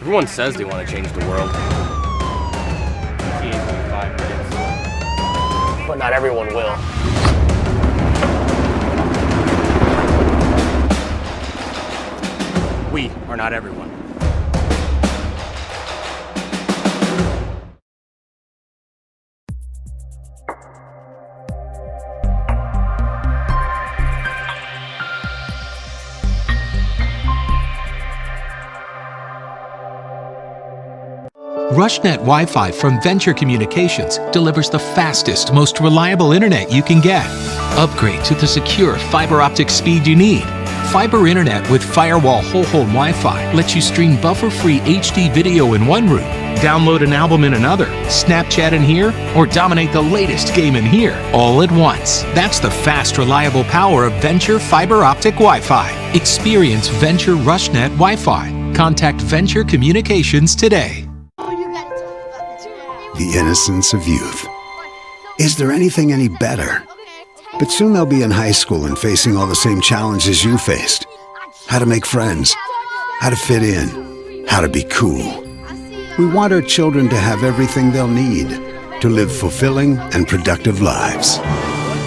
Everyone says they want to change the world. But not everyone will. We are not everyone. RushNet Wi-Fi from Venture Communications delivers the fastest, most reliable internet you can get. Upgrade to the secure fiber optic speed you need. Fiber internet with firewall whole-home Wi-Fi lets you stream buffer-free HD video in one room, download an album in another, Snapchat in here, or dominate the latest game in here, all at once. That's the fast, reliable power of Venture fiber optic Wi-Fi. Experience Venture RushNet Wi-Fi. Contact Venture Communications today. The innocence of youth. Is there anything any better? But soon they'll be in high school and facing all the same challenges you faced. How to make friends, how to fit in, how to be cool. We want our children to have everything they'll need to live fulfilling and productive lives.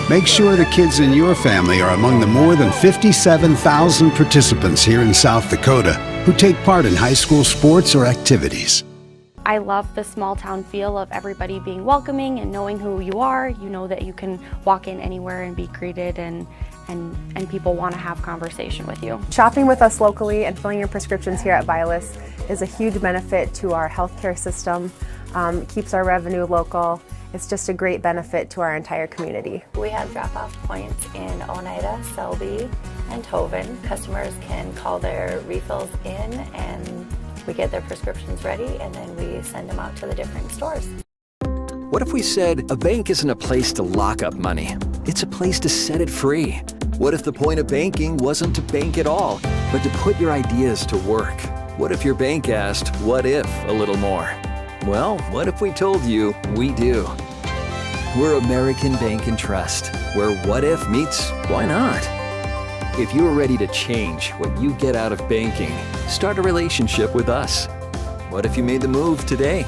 Make sure the kids in your family are among the more than 57,000 participants here in South Dakota who take part in high school sports or activities. I love the small town feel of everybody being welcoming and knowing who you are. You know that you can walk in anywhere and be greeted, and people want to have conversation with you. Shopping with us locally and filling your prescriptions here at Vilas is a huge benefit to our healthcare system. It keeps our revenue local. It's just a great benefit to our entire community. We have drop-off points in Oneida, Selby, and Tobin. Customers can call their refills in and we get their prescriptions ready, and then we send them out to the different stores. What if we said a bank isn't a place to lock up money? It's a place to set it free. What if the point of banking wasn't to bank at all, but to put your ideas to work? What if your bank asked, what if, a little more? Well, what if we told you we do? We're American Bank and Trust, where what if meets why not? If you're ready to change what you get out of banking, start a relationship with us. What if you made the move today?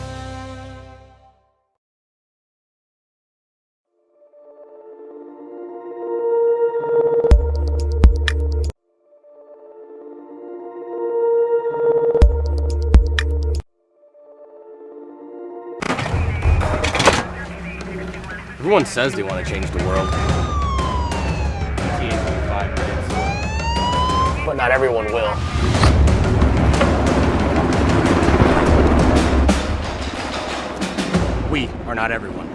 Everyone says they want to change the world. But not everyone will. We are not everyone.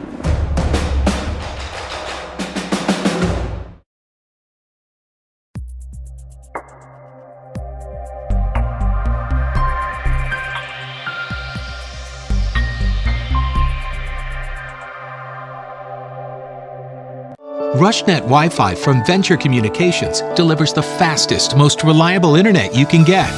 RushNet Wi-Fi from Venture Communications delivers the fastest, most reliable internet you can get.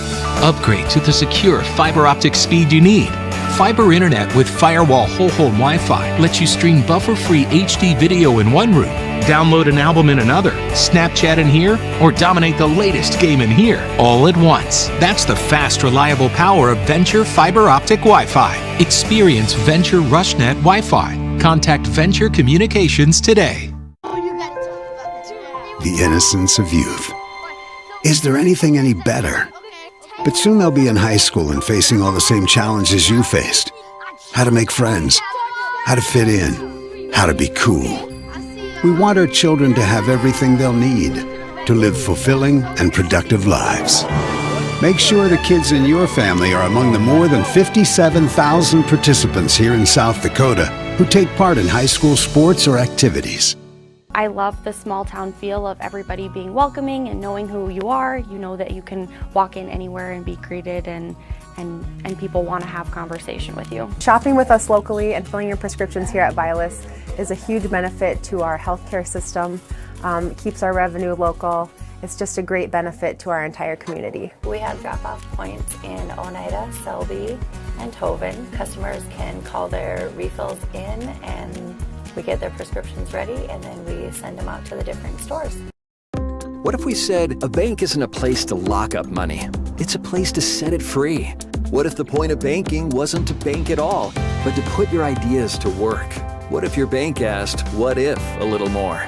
Upgrade to the secure fiber optic speed you need. Fiber internet with firewall whole-home Wi-Fi lets you stream buffer-free HD video in one room, download an album in another, Snapchat in here, or dominate the latest game in here, all at once. That's the fast, reliable power of Venture fiber optic Wi-Fi. Experience Venture RushNet Wi-Fi. Contact Venture Communications today. The innocence of youth. Is there anything any better? But soon they'll be in high school and facing all the same challenges you faced. How to make friends, how to fit in, how to be cool. We want our children to have everything they'll need to live fulfilling and productive lives. Make sure the kids in your family are among the more than 57,000 participants here in South Dakota who take part in high school sports or activities. I love the small town feel of everybody being welcoming and knowing who you are. You know that you can walk in anywhere and be greeted, and people want to have conversation with you. Shopping with us locally and filling your prescriptions here at Vilas is a huge benefit to our healthcare system. It keeps our revenue local. It's just a great benefit to our entire community. We have drop-off points in Oneida, Selby, and Tobin. Customers can call their refills in and we get their prescriptions ready, and then we send them out to the different stores. What if we said a bank isn't a place to lock up money? It's a place to set it free. What if the point of banking wasn't to bank at all, but to put your ideas to work? What if your bank asked, what if, a little more?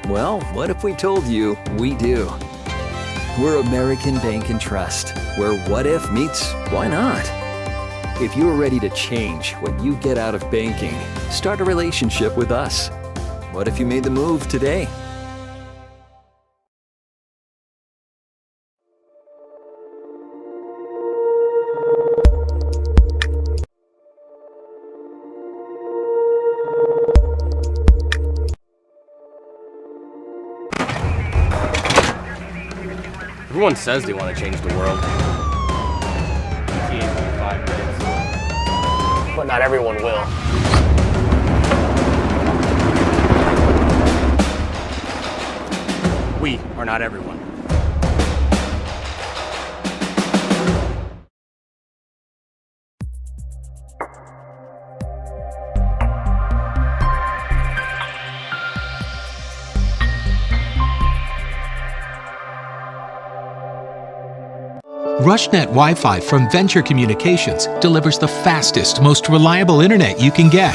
Well, what if we told you we do? We're American Bank and Trust, where what if meets why not? If you're ready to change what you get out of banking, start a relationship with us. What if you made the move today? Everyone says they want to change the world. But not everyone will. We are not everyone. RushNet Wi-Fi from Venture Communications delivers the fastest, most reliable internet you can get.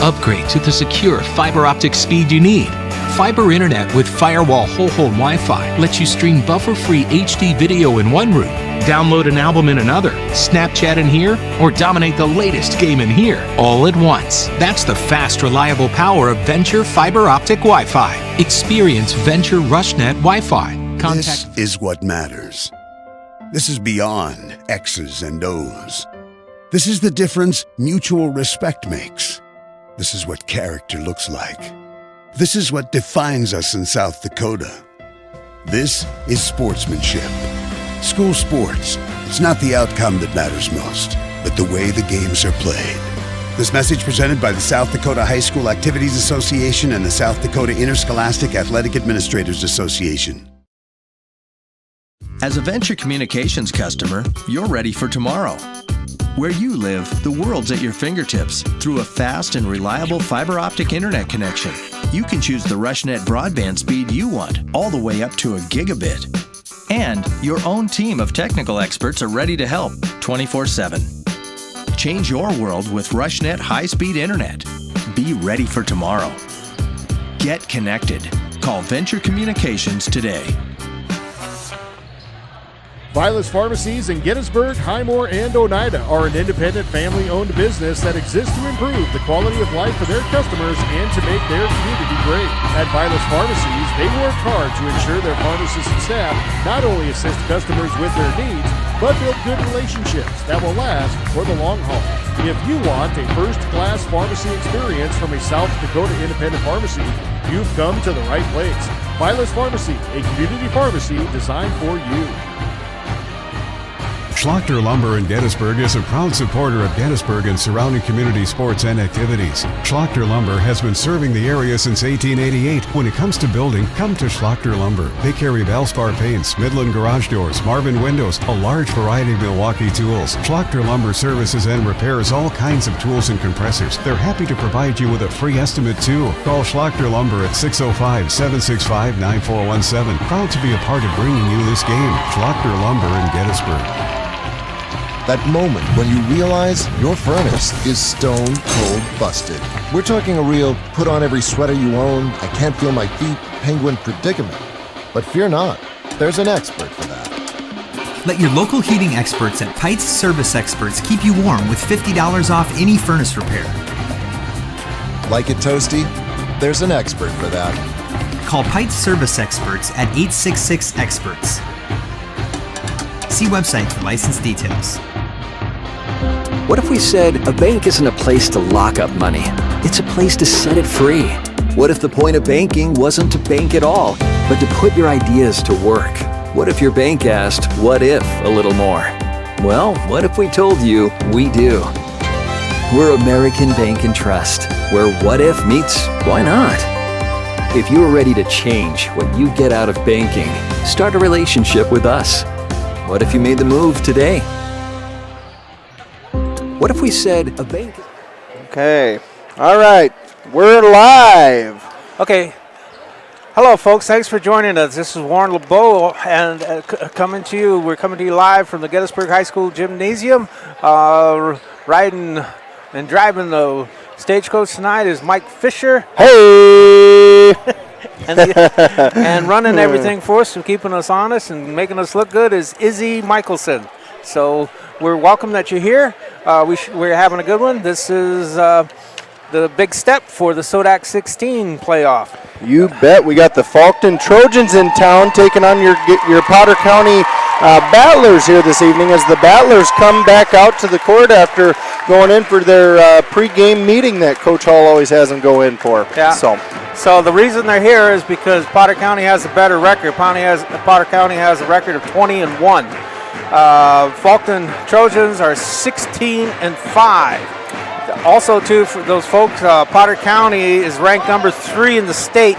Upgrade to the secure fiber optic speed you need. Fiber internet with firewall whole-home Wi-Fi lets you stream buffer-free HD video in one room, download an album in another, Snapchat in here, or dominate the latest game in here, all at once. That's the fast, reliable power of Venture fiber optic Wi-Fi. Experience Venture RushNet Wi-Fi. This is what matters. This is beyond X's and O's. This is the difference mutual respect makes. This is what character looks like. This is what defines us in South Dakota. This is sportsmanship. School sports, it's not the outcome that matters most, but the way the games are played. This message presented by the South Dakota High School Activities Association and the South Dakota Interscholastic Athletic Administrators Association. As a Venture Communications customer, you're ready for tomorrow. Where you live, the world's at your fingertips through a fast and reliable fiber optic internet connection. You can choose the RushNet broadband speed you want, all the way up to a gigabit. And your own team of technical experts are ready to help 24/7. Change your world with RushNet high-speed internet. Be ready for tomorrow. Get connected. Call Venture Communications today. Vilas Pharmacies in Gettysburg, Highmore, and Oneida are an independent family-owned business that exists to improve the quality of life for their customers and to make their community great. At Vilas Pharmacies, they work hard to ensure their pharmacists and staff not only assist customers with their needs, but build good relationships that will last for the long haul. If you want a first-class pharmacy experience from a South Dakota independent pharmacy, you've come to the right place. Vilas Pharmacy, a community pharmacy designed for you. Schlachter Lumber in Gettysburg is a proud supporter of Gettysburg and surrounding community sports and activities. Schlachter Lumber has been serving the area since 1888. When it comes to building, come to Schlachter Lumber. They carry Valspar paints, Midland garage doors, Marvin windows, a large variety of Milwaukee tools. Schlachter Lumber services and repairs all kinds of tools and compressors. They're happy to provide you with a free estimate too. Call Schlachter Lumber at 605-765-9417. Proud to be a part of bringing you this game. Schlachter Lumber in Gettysburg. That moment when you realize your furnace is stone cold busted. We're talking a real put on every sweater you own, I can't feel my feet, penguin predicament. But fear not, there's an expert for that. Let your local heating experts at Pites Service Experts keep you warm with $50 off any furnace repair. Like it toasty? There's an expert for that. Call Pites Service Experts at 866-EXPERTS. See website for license details. What if we said a bank isn't a place to lock up money? It's a place to set it free. What if the point of banking wasn't to bank at all, but to put your ideas to work? What if your bank asked, what if, a little more? Well, what if we told you we do? We're American Bank and Trust, where what if meets why not? If you're ready to change what you get out of banking, start a relationship with us. What if you made the move today? What if we said a bank... Okay. All right. We're live. Okay. Hello, folks. Thanks for joining us. This is Warren LeBeau, and we're coming to you live from the Gettysburg High School Gymnasium. Riding and driving the stagecoach tonight is Mike Fisher. Hey! and running everything for us and keeping us honest and making us look good is Izzy Michelson. So we're welcome that you're here. We're having a good one. This is the big step for the SODAK 16 playoff. You bet. We got the Faulkton Trojans in town taking on your Potter County Battlers here this evening as the Battlers come back out to the court after going in for their pre-game meeting that Coach Hall always has them go in for. Yeah. So the reason they're here is because Potter County has a better record. Potter County has a record of 20-1. Faulkton Trojans are 16-5. Also, too, for those folks, Potter County is ranked number 3 in the state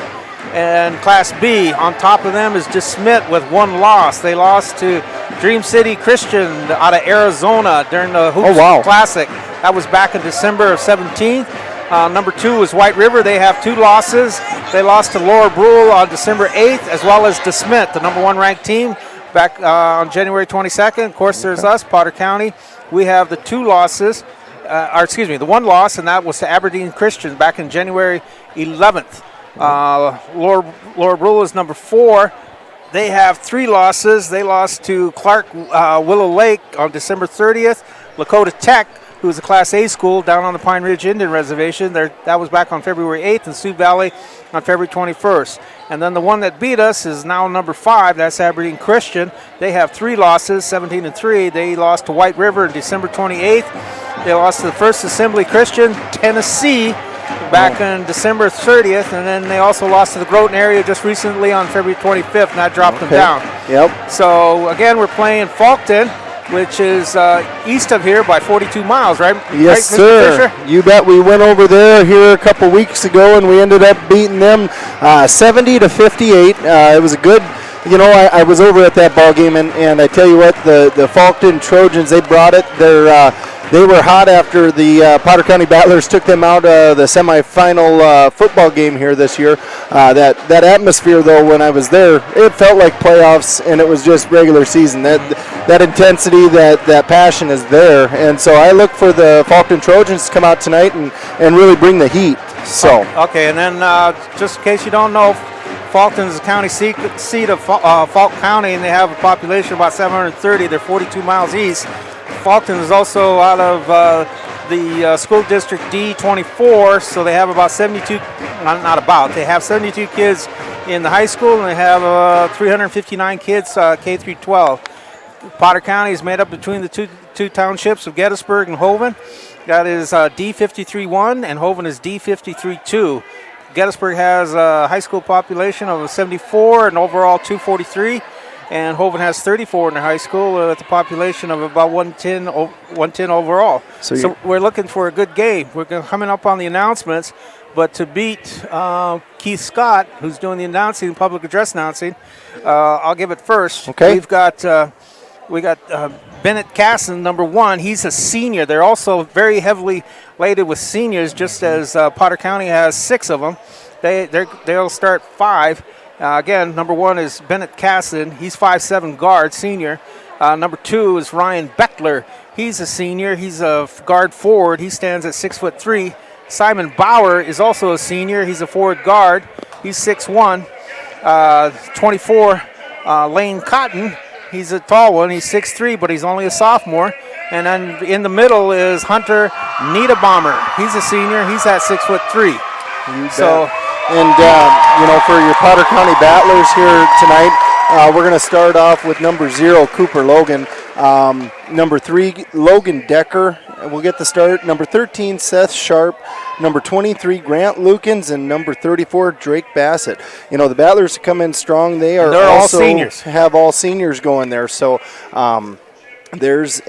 and Class B. On top of them is DeSmit with 1 loss. They lost to Dream City Christian out of Arizona during the Hoops Classic. That was back in December of 17. Number 2 is White River. They have 2 losses. They lost to Laura Brule on December 8th, as well as DeSmit, the number 1 ranked team, back on January 22nd. Of course, there's us, Potter County. We have the 2 losses. The 1 loss, and that was to Aberdeen Christian back in January 11th. Laura Brule is number 4. They have 3 losses. They lost to Clark Willow Lake on December 30th. Lakota Tech, who is a Class A school down on the Pine Ridge Indian Reservation, that was back on February 8th, and Sioux Valley on February 21st. And then the one that beat us is now number 5. That's Aberdeen Christian. They have 3 losses, 17-3. They lost to White River on December 28th. They lost to the First Assembly Christian, Tennessee, back on December 30th. And then they also lost to the Groton area just recently on February 25th, and that dropped them down. Yep. So, again, we're playing Faulkton, which is east of here by 42 miles, right? Yes, right, sir. Mr. Fisher? You bet. We went over there here a couple weeks ago, and we ended up beating them 70-58. It was a good, I was over at that ball game, and I tell you what, the Faulkton Trojans, they brought it. They were hot after the Potter County Battlers took them out of the semifinal football game here this year. That atmosphere, though, when I was there, it felt like playoffs, and it was just regular season. That intensity, that passion is there, and so I look for the Faulkton Trojans to come out tonight and really bring the heat. So okay, and then just in case you don't know, Faulkton is the county seat of Faulk County, and they have a population of about 730. They're 42 miles east. Faulkton is also out of the school district D24, so they have about 72, they have 72 kids in the high school, and they have 359 kids K through 12. Potter County is made up between the two townships of Gettysburg and Hoven. That is D53-1, and Hoven is D53-2. Gettysburg has a high school population of 74 and overall 243. And Hoven has 34 in their high school with a population of about 110 overall. So we're looking for a good game. We're coming up on the announcements, but to beat Keith Scott, who's doing the announcing, public address announcing, I'll give it first. Okay. We got Bennett Casson, number 1. He's a senior. They're also very heavily weighted with seniors, just as Potter County has 6 of them. They'll start 5. Again, number 1 is Bennett Casson. He's 5'7" guard, senior. Number 2 is Ryan Beckler. He's a senior. He's a guard forward. He stands at 6'3". Simon Bauer is also a senior. He's a forward guard. He's 6'1". 24, Lane Cotton. He's a tall one. He's 6'3", but he's only a sophomore. And then in the middle is Hunter Niederbaumer. He's a senior. He's at 6'3". And, for your Potter County Battlers here tonight, we're going to start off with number 0, Cooper Logan. Number 3, Logan Decker will get the start. Number 13, Seth Sharp. Number 23, Grant Lukens. And number 34, Drake Bassett. The Battlers come in strong. They're all seniors. Have all seniors going there. So there's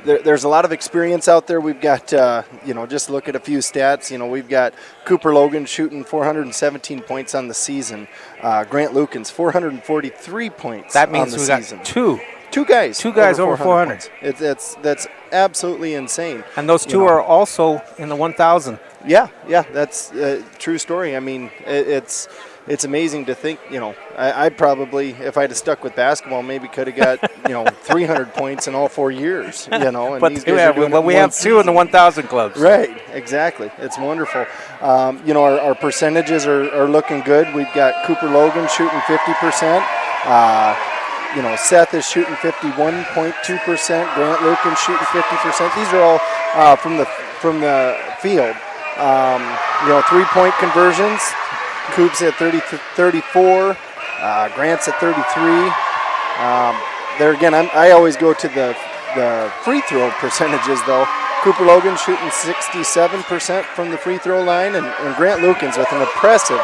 there's a lot of experience out there. We've got, just look at a few stats. We've got Cooper Logan shooting 417 points on the season. Grant Lukens, 443 points that means on the we season. Got two guys over 400. That's absolutely insane. And those 2 are also in the 1,000. Yeah, that's a true story. I mean, it's it's amazing to think, I probably, if I'd have stuck with basketball, maybe could have got, 300 points in all 4 years, And But we have 2 in the 1,000 clubs. Right, exactly. It's wonderful. Our percentages are looking good. We've got Cooper Logan shooting 50%. Seth is shooting 51.2%. Grant Lucan shooting 50%. These are all from the field. 3-point conversions. Coop's at 34. Grant's at 33. There again, I always go to the free throw percentages though. Cooper Logan shooting 67% from the free throw line, and Grant Lucan's with an impressive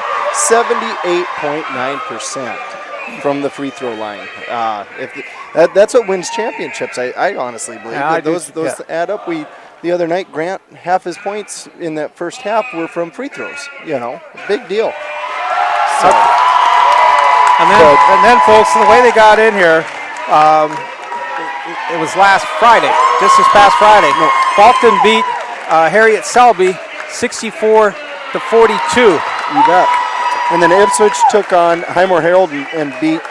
78.9% from the free throw line. That's what wins championships. I honestly believe that those add up. The other night, Grant, half his points in that first half were from free throws. Big deal. So, and then, folks, the way they got in here, it was last Friday, just this past Friday. Faulkton beat Harriet Selby 64-42. You bet. And then Ipswich took on Highmore Herald and beat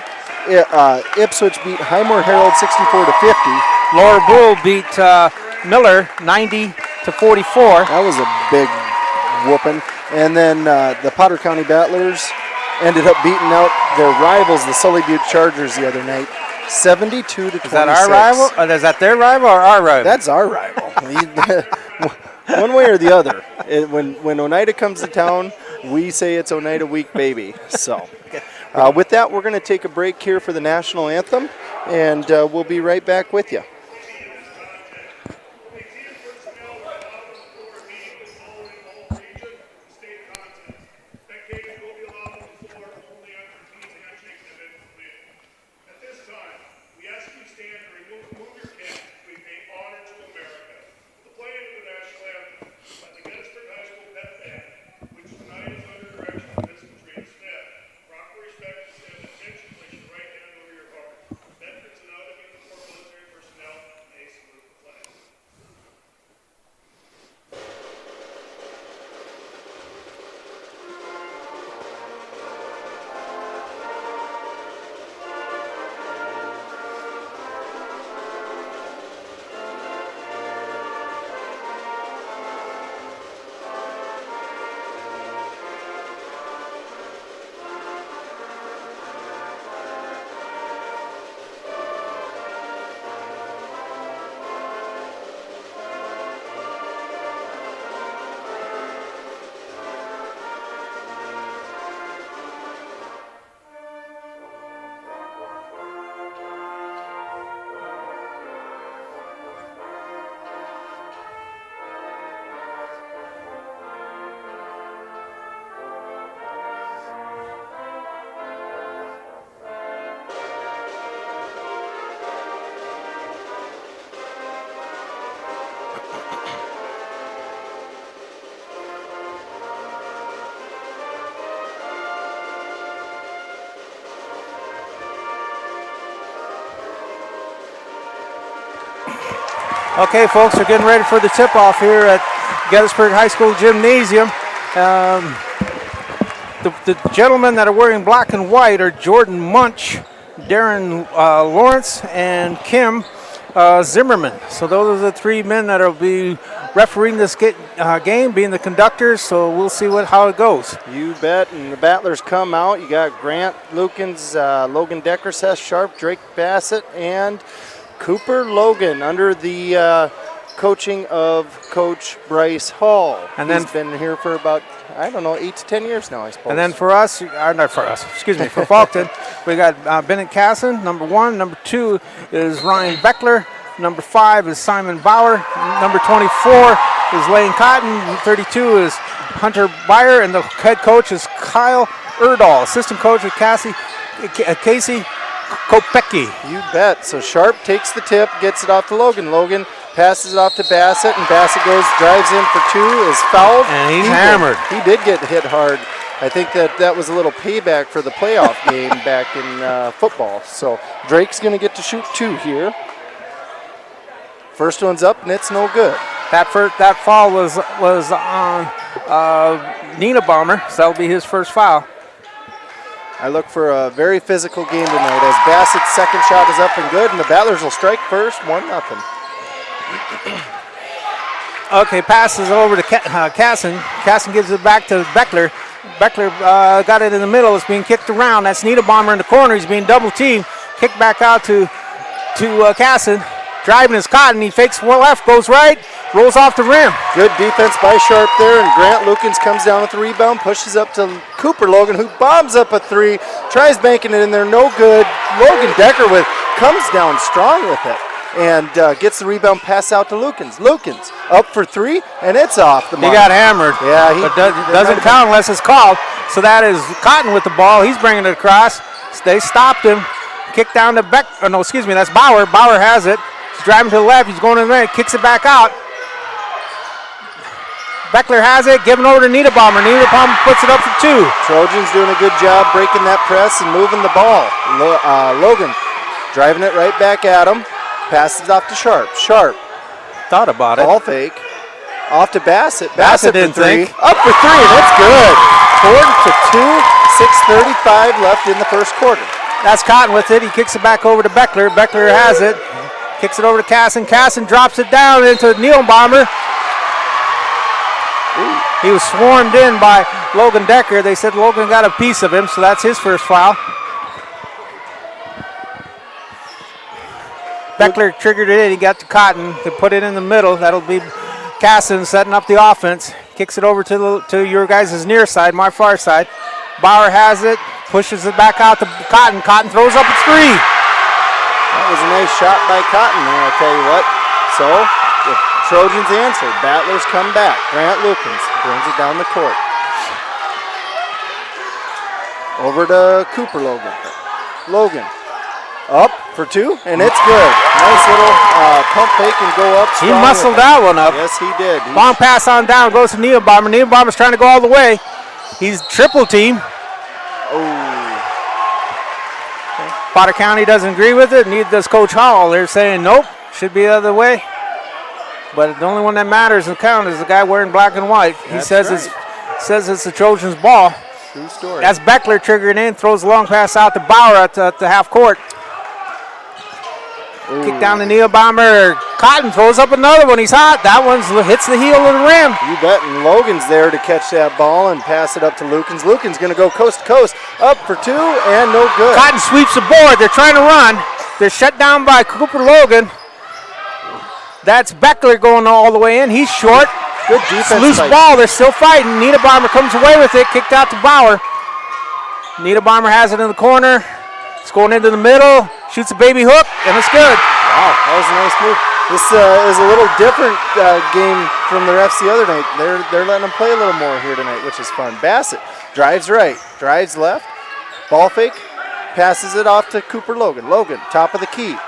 Ipswich beat Highmore Herald 64-50. Laura Bull beat Miller 90-44. That was a big whooping. And then the Potter County Battlers ended up beating out their rivals, the Sully Butte Chargers, the other night, 72-26. Is that our rival? Is that their rival or our rival? That's our rival. One way or the other. When Oneida comes to town, we say it's Oneida Week, baby. So, with that, we're going to take a break here for the national anthem, and we'll be right back with you. Okay, folks, we're getting ready for the tip-off here at Gettysburg High School Gymnasium. The gentlemen that are wearing black and white are Jordan Munch, Darren Lawrence, and Kim Zimmerman. So those are the 3 men that will be refereeing this game, being the conductors, so we'll see how it goes. You bet, and the Battlers come out. You got Grant Lukens, Logan Decker, Seth Sharp, Drake Bassett, and Cooper Logan under the coaching of Coach Bryce Hall. And he's been here for about, 8 to 10 years now, I suppose. And then for us, for Faulkton, we got Bennett Casson, number 1. Number 2 is Ryan Beckler. Number 5 is Simon Bauer. Number 24 is Lane Cotton. 32 is Hunter Byer. And the head coach is Kyle Erdahl. Assistant coach is Casey Kopecki. You bet. So Sharp takes the tip, gets it off to Logan. Logan passes it off to Bassett, and Bassett drives in for 2, is fouled. And he's hammered. He did get hit hard. I think that was a little payback for the playoff game back in football. So Drake's going to get to shoot 2 here. First one's up, and it's no good. That foul was on Nina Bomber, so that'll be his first foul. I look for a very physical game tonight as Bassett's second shot is up and good, and the Battlers will strike first, 1-0. Okay, passes over to Casson. Casson gives it back to Beckler. Beckler got it in the middle. It's being kicked around. That's Niederbaumer in the corner. He's being double teamed. Kicked back out to Casson. Driving his Cotton. He fakes left, goes right, rolls off the rim. Good defense by Sharp there, and Grant Lukens comes down with the rebound, pushes up to Cooper Logan, who bombs up a three, tries banking it in there, no good. Logan Decker comes down strong with it, and gets the rebound pass out to Lukens. Lukens up for three, and it's off the mark. He got hammered. Yeah, but doesn't count unless it's called. So that is Cotton with the ball. He's bringing it across. They stopped him. Kick down to that's Bauer. Bauer has it. He's driving to the left. He's going in the right. Kicks it back out. Beckler has it. Giving over to Niederbaumer. Niederbaumer puts it up for two. Trojans doing a good job breaking that press and moving the ball. Logan driving it right back at him. Passes off to Sharp. Sharp. Thought about it. Ball fake. Off to Bassett. Bassett for didn't three. think. Up for three. That's good. 4-2. 6:35 left in the first quarter. That's Cotton with it. He kicks it back over to Beckler. Beckler has it. Kicks it over to Casson. Casson drops it down into Niederbaumer. He was swarmed in by Logan Decker. They said Logan got a piece of him, so that's his first foul. Beckler triggered it in. He got to Cotton to put it in the middle. That'll be Casson setting up the offense. Kicks it over to your guys' near side, my far side. Bauer has it. Pushes it back out to Cotton. Cotton throws up a three. That was a nice shot by Cotton there, I'll tell you what. So, the Trojans answer. Battlers come back. Grant Lukens brings it down the court. Over to Cooper Logan. Logan up for two, and it's good. Nice little pump fake and go up. He muscled that one up. Yes, he did. Long pass on down, goes to Niederbaumer. Niederbaumer's trying to go all the way. He's triple team. Potter County doesn't agree with it, neither does Coach Hall. They're saying nope, should be the other way. But the only one that matters and counts is the guy wearing black and white. He says it's the Trojans' ball. True story. That's Beckler triggering in, throws a long pass out to Bauer at the half court. Kick down to Niederbaumer. Cotton throws up another one. He's hot. That one hits the heel of the rim. You bet. And Logan's there to catch that ball and pass it up to Lukens. Lukens going to go coast to coast. Up for two and no good. Cotton sweeps the board. They're trying to run. They're shut down by Cooper Logan. That's Beckler going all the way in. He's short. Good defense. Loose ball. They're still fighting. Niederbaumer comes away with it. Kicked out to Bauer. Niederbaumer has it in the corner. It's going into the middle. Shoots a baby hook, and it's good. Wow, that was a nice move. This is a little different game from the refs the other night. They're letting them play a little more here tonight, which is fun. Bassett drives right, drives left, ball fake, passes it off to Cooper Logan. Logan, top of the key.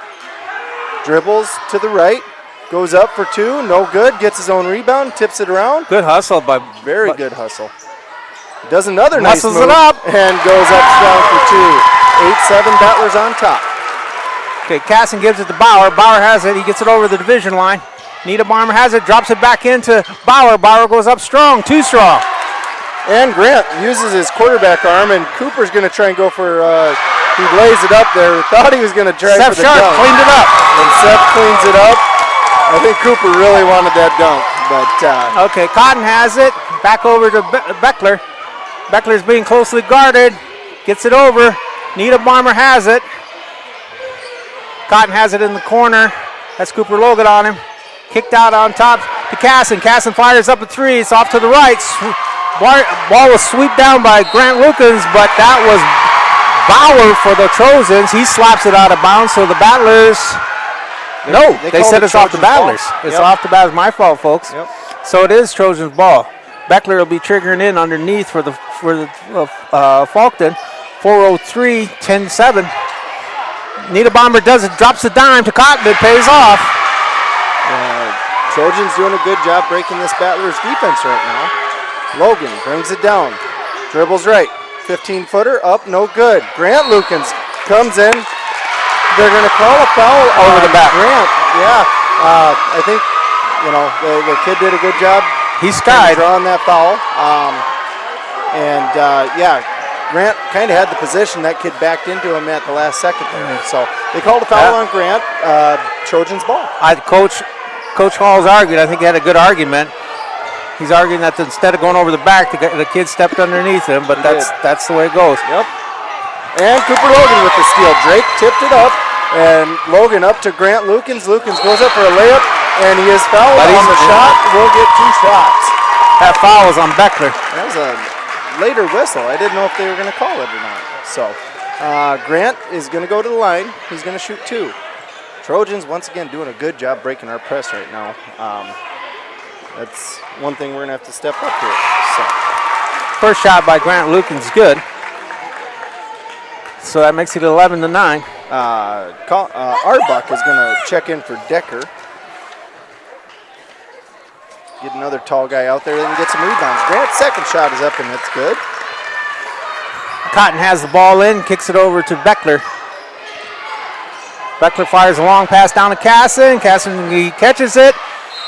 Dribbles to the right, goes up for two, no good, gets his own rebound, tips it around. Good hustle by Very good hustle. Does another nice move. Muscles it up. And goes up strong for two. 8-7 Battlers on top. Okay, Casson gives it to Bauer. Bauer has it. He gets it over the division line. Niederbaumer has it, drops it back into Bauer. Bauer goes up strong, too strong. And Grant uses his quarterback arm, and Cooper's going to try and go for, he lays it up there. Thought he was going to try Seth for the Sharp dunk. cleaned it up. And Seth cleans it up. I think Cooper really wanted that dunk. But okay, Cotton has it. Back over to Beckler. Beckler's being closely guarded. Gets it over. Niederbaumer has it. Cotton has it in the corner. That's Cooper Logan on him. Kicked out on top to Casson. Casson fires up a three. It's off to the right. Ball was swept down by Grant Lukens, but that was Bauer for the Trojans. He slaps it out of bounds, so the Battlers... They said it's off the Battlers. It's off the Battlers. My fault, folks. Yep. So it is Trojans' ball. Beckler will be triggering in underneath for the Faulkton. 4:03, 10-7. Niederbaumer does it, drops the dime to Cotton. It pays off. Trojans doing a good job breaking this Battlers defense right now. Logan brings it down. Dribbles right. 15-footer up, no good. Grant Lukens comes in. They're going to call a foul over the back. Grant. Yeah. I think, the kid did a good job. He skied. Drawing that foul. Grant kind of had the position. That kid backed into him at the last second there. So they called a foul on Grant. Trojans ball. Coach Hall's argued. I think he had a good argument. He's arguing that instead of going over the back, the kid stepped underneath him, but that's the way it goes. Yep. And Cooper Logan with the steal. Drake tipped it up, and Logan up to Grant Lukens. Lukens goes up for a layup, and he is fouled on the shot. We'll get 2 shots. That foul was on Beckler. That was a later whistle. I didn't know if they were going to call it or not. So Grant is going to go to the line. He's going to shoot 2. Trojans, once again, doing a good job breaking our press right now. That's one thing we're going to have to step up here. So. First shot by Grant Lukens is good. So that makes it 11-9. Arbuck is going to check in for Decker. Get another tall guy out there that can get some rebounds. Grant's second shot is up, and it's good. Cotton has the ball in, kicks it over to Beckler. Beckler fires a long pass down to Casson. Casson, he catches it,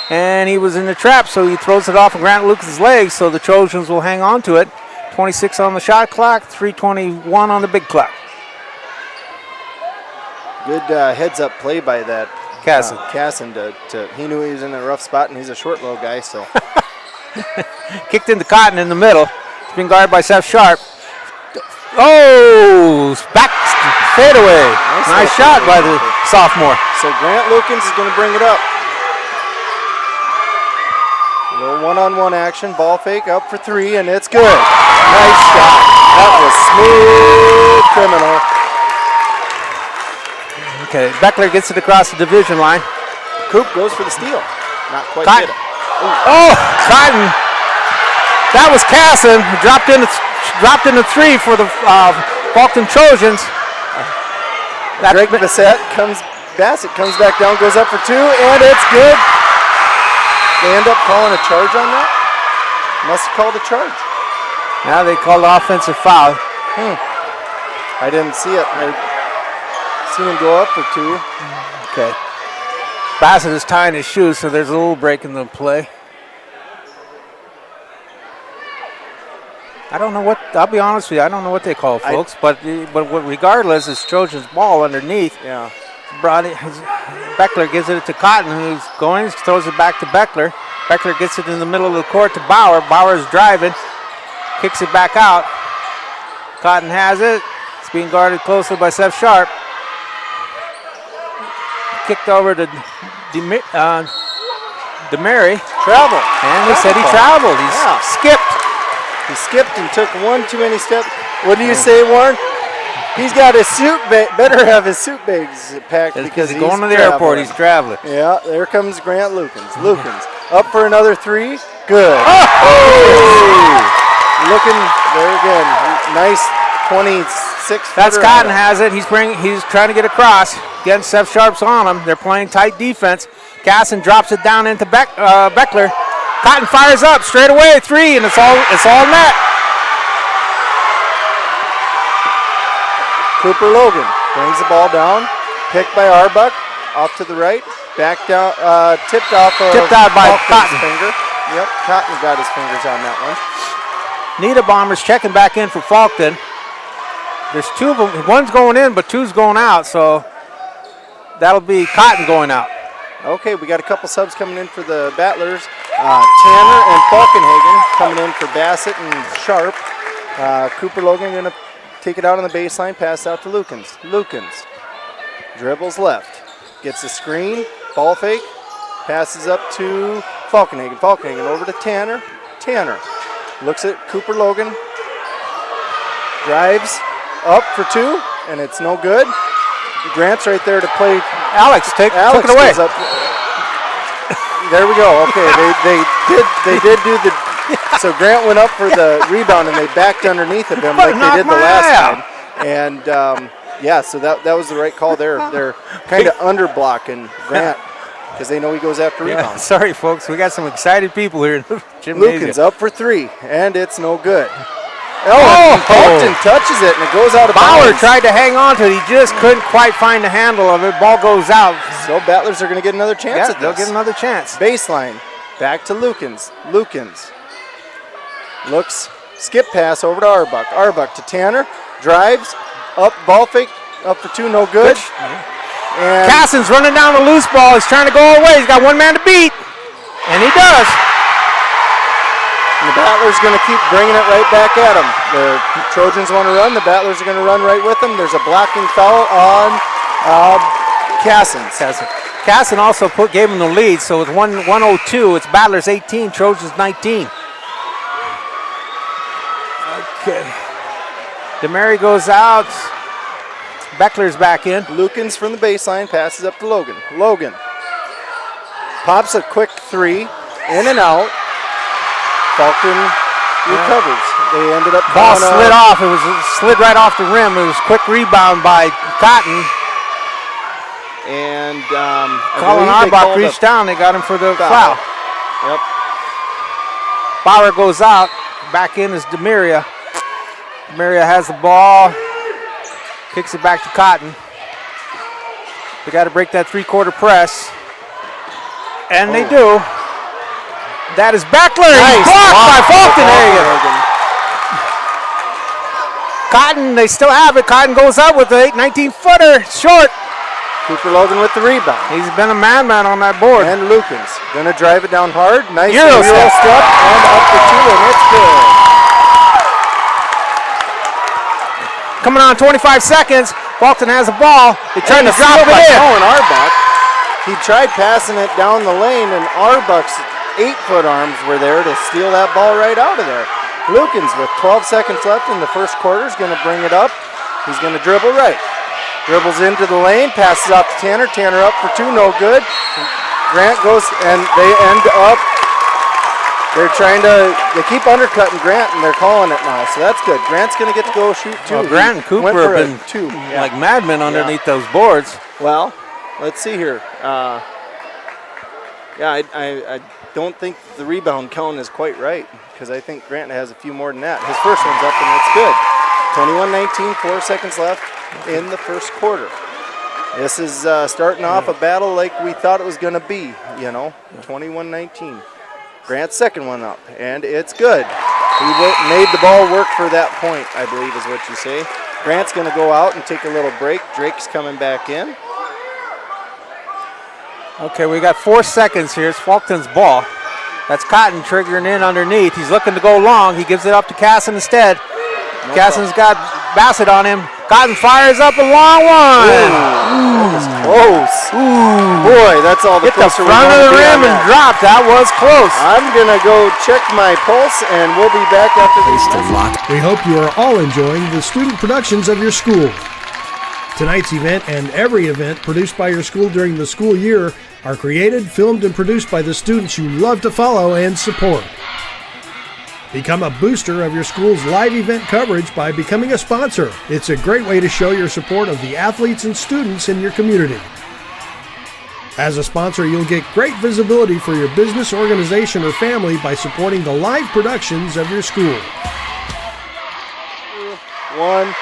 and he was in the trap, so he throws it off of Grant Lucas' legs, so the Trojans will hang on to it. 26 on the shot clock, 3:21 on the big clock. Good heads-up play by that Casson. Casson he knew he was in a rough spot, and he's a short little guy, so. Kicked into Cotton in the middle. It's been guarded by Seth Sharp. Oh, back fadeaway. Nice shot by the sophomore. So Grant Lukens is going to bring it up. A little one-on-one action, ball fake up for 3, and it's good. Nice shot. That was smooth criminal. Okay, Beckler gets it across the division line. Coop goes for the steal. Not quite Cotton. hit it. Oh, Cotton. That was Casson. Dropped in the 3 for the Faulkton Trojans. Drake Bassett comes back down, goes up for 2, and it's good. They end up calling a charge on that? Must have called a charge. Now they called offensive foul. I didn't see it. I seen him go up for 2. Okay. Bassett is tying his shoes, so there's a little break in the play. I don't know what, I'll be honest with you, I don't know what they call it, folks, but regardless, it's Trojans ball underneath. Yeah. Beckler gives it to Cotton, who's going, throws it back to Beckler. Beckler gets it in the middle of the court to Bauer. Bauer's driving, kicks it back out. Cotton has it. It's being guarded closely by Seth Sharp. Kicked over to DeMary. Travel. And they said he traveled. He skipped. He skipped and took one too many steps. What do you say, Warren? He's got his suit better have his suit bags packed because he's going to the airport. He's traveling. Yeah, there comes Grant Lukens. Lukens up for another 3. Good. Looking there again. Nice 26. That's Cotton has it. He's trying to get across. Again, Seth Sharp's on him. They're playing tight defense. Casson drops it down into Beckler. Cotton fires up straight away, 3, and it's all net. Cooper Logan brings the ball down, picked by Arbuck, off to the right, back down, tipped out by Cotton. Finger. Yep, Cotton got his fingers on that one. Niederbaumer's checking back in for Faulkton. There's 2 of them. One's going in, but 2's going out, so that'll be Cotton going out. Okay, we got a couple subs coming in for the Battlers. Tanner and Falkenhagen coming in for Bassett and Sharp. Cooper Logan going to take it out on the baseline, pass out to Lukens. Lukens dribbles left, gets the screen, ball fake, passes up to Falkenhagen. Falkenhagen over to Tanner. Tanner looks at Cooper Logan, drives up for 2, and it's no good. Grant's right there to play. Alex took it away. There we go. Okay, they did do the. So Grant went up for the rebound and they backed underneath of him like they did the last time. And so that was the right call there. They're kind of underblocking Grant because they know he goes after rebounds. Sorry, folks, we got some excited people here in the gymnasium. Lukens up for 3, and it's no good. Faulkton touches it, and it goes out of bounds. Bauer tried to hang on to it. He just couldn't quite find the handle of it. Ball goes out. So Battlers are going to get another chance at this. They'll get another chance. Baseline. Back to Lukens. Lukens looks skip pass over to Arbuck. Arbuck to Tanner, drives, up, ball fake, up for two, no good. And Cassin's running down the loose ball. He's trying to go away. He's got one man to beat, and he does. And the Battlers going to keep bringing it right back at him. The Trojans want to run. The Battlers are going to run right with them. There's a blocking foul on Cassin. Cassin also gave him the lead, so with 1:02, it's Battlers 18, Trojans 19. Okay. DeMary goes out. Beckler's back in. Lukens from the baseline passes up to Logan. Logan pops a quick three, in and out. Faulkton recovers. They ended up ball slid off. It was slid right off the rim. It was quick rebound by Cotton. And Colin Arbach reached down. They got him for the foul. Yep. Bauer goes out. Back in is Demiria. Demiria has the ball. Kicks it back to Cotton. They got to break that three-quarter press. And they do. That is Beckler. Nice. Blocked by Faulkton. There you go. Cotton, they still have it. Cotton goes up with the 19-footer. Short. Cooper Logan with the rebound. He's been a madman on that board. And Lukens going to drive it down hard. Nice Euro step. And up the two, and it's good. Coming on 25 seconds. Faulkton has a ball. They trying to drop it in. Colin Arbach. He tried passing it down the lane, and Arbach's 8-foot arms were there to steal that ball right out of there. Lukens with 12 seconds left in the first quarter is going to bring it up. He's going to dribble right. Dribbles into the lane, passes off to Tanner. Tanner up for two, no good. Grant goes, and they end up, they keep undercutting Grant, and they're calling it now, so that's good. Grant's going to get to go shoot two. Well, Grant and Cooper have been like madmen underneath those boards. Well, let's see here. I don't think the rebound count is quite right, because I think Grant has a few more than that. His first one's up, and it's good. 21-19, 4 seconds left in the first quarter. This is starting off a battle like we thought it was going to be, 21-19. Grant's second one up, and it's good. He made the ball work for that point, I believe is what you say. Grant's going to go out and take a little break. Drake's coming back in. Okay, we got 4 seconds here. It's Faulkton's ball. That's Cotton triggering in underneath. He's looking to go long. He gives it up to Cassin instead. Cassin's got Bassett on him. Cotton fires up a long one. That was close. Boy, that's all the hit the front of the rim and dropped. That was close. I'm going to go check my pulse, and we'll be back after this. We hope you are all enjoying the student productions of your school. Tonight's event and every event produced by your school during the school year are created, filmed, and produced by the students you love to follow and support. Become a booster of your school's live event coverage by becoming a sponsor. It's a great way to show your support of the athletes and students in your community. As a sponsor, you'll get great visibility for your business, organization, or family by supporting the live productions of your school. One.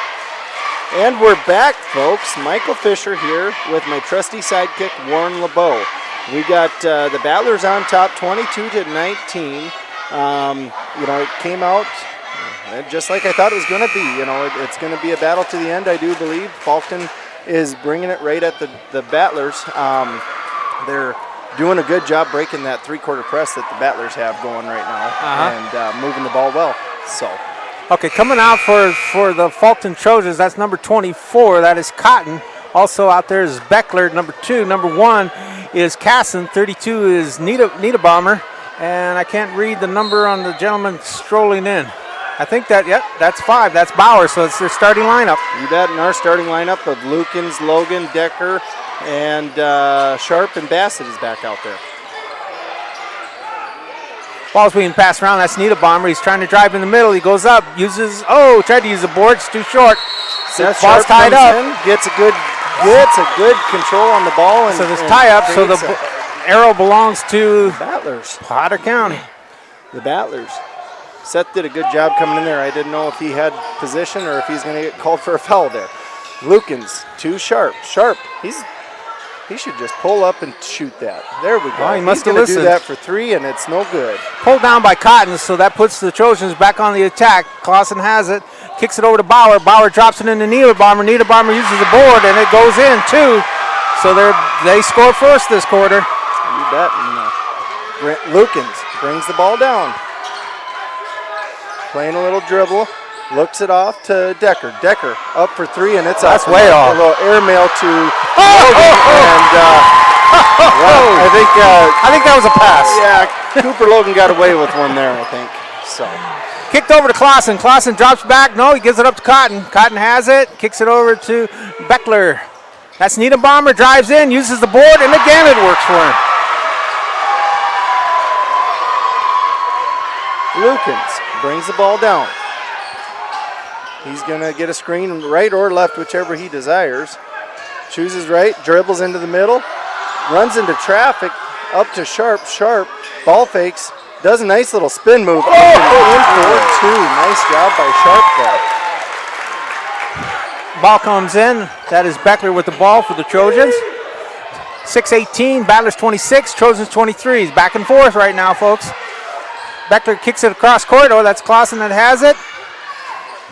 And we're back, folks. Michael Fisher here with my trusty sidekick, Warren LeBeau. We got the Battlers on top 22-19. It came out just like I thought it was going to be. It's going to be a battle to the end, I do believe. Faulkton is bringing it right at the Battlers. They're doing a good job breaking that three-quarter press that the Battlers have going right now and moving the ball well. So. Okay, coming out for the Faulkton Trojans, that's number 24. That is Cotton. Also out there is Beckler, number 2. Number 1 is Cassin. 32 is Nita Bomber. And I can't read the number on the gentleman strolling in. I think that's 5. That's Bauer, so it's their starting lineup. You bet, in our starting lineup of Lukens, Logan, Decker, and Sharp and Bassett is back out there. Ball's being passed around. That's Nita Bomber. He's trying to drive in the middle. He goes up, tried to use the board. It's too short. Seth Ball's Sharp tied up. Gets a good control on the ball. So there's tie up, so the arrow belongs to Battlers. Potter County. The Battlers. Seth did a good job coming in there. I didn't know if he had position or if he's going to get called for a foul there. Lukens to Sharp. Sharp, he's He should just pull up and shoot that. There we go. Oh, he must have gonna do listened. that for 3, and it's no good. Pulled down by Cotton, so that puts the Trojans back on the attack. Clausen has it, kicks it over to Bauer. Bauer drops it into Niederbomber. Niederbomber uses the board, and it goes in too. So they score first this quarter. You bet. Lukens brings the ball down. Playing a little dribble. Looks it off to Decker. Decker up for 3, and it's That's up. way off. A little airmail to Logan, and I think that was a pass. Yeah, Cooper Logan got away with one there, I think. So kicked over to Clausen. Clausen drops back. No, he gives it up to Cotton. Cotton has it. Kicks it over to Beckler. That's Niederbomber. Drives in, uses the board, and again it works for him. Lukens brings the ball down. He's going to get a screen right or left, whichever he desires. Chooses right, dribbles into the middle, runs into traffic, up to Sharp. Sharp, ball fakes, does a nice little spin move. In for 2. Nice job by Sharp there. Ball comes in. That is Beckler with the ball for the Trojans. 6:18, Battlers 26, Trojans 23. He's back and forth right now, folks. Beckler kicks it across corridor. That's Clausen that has it.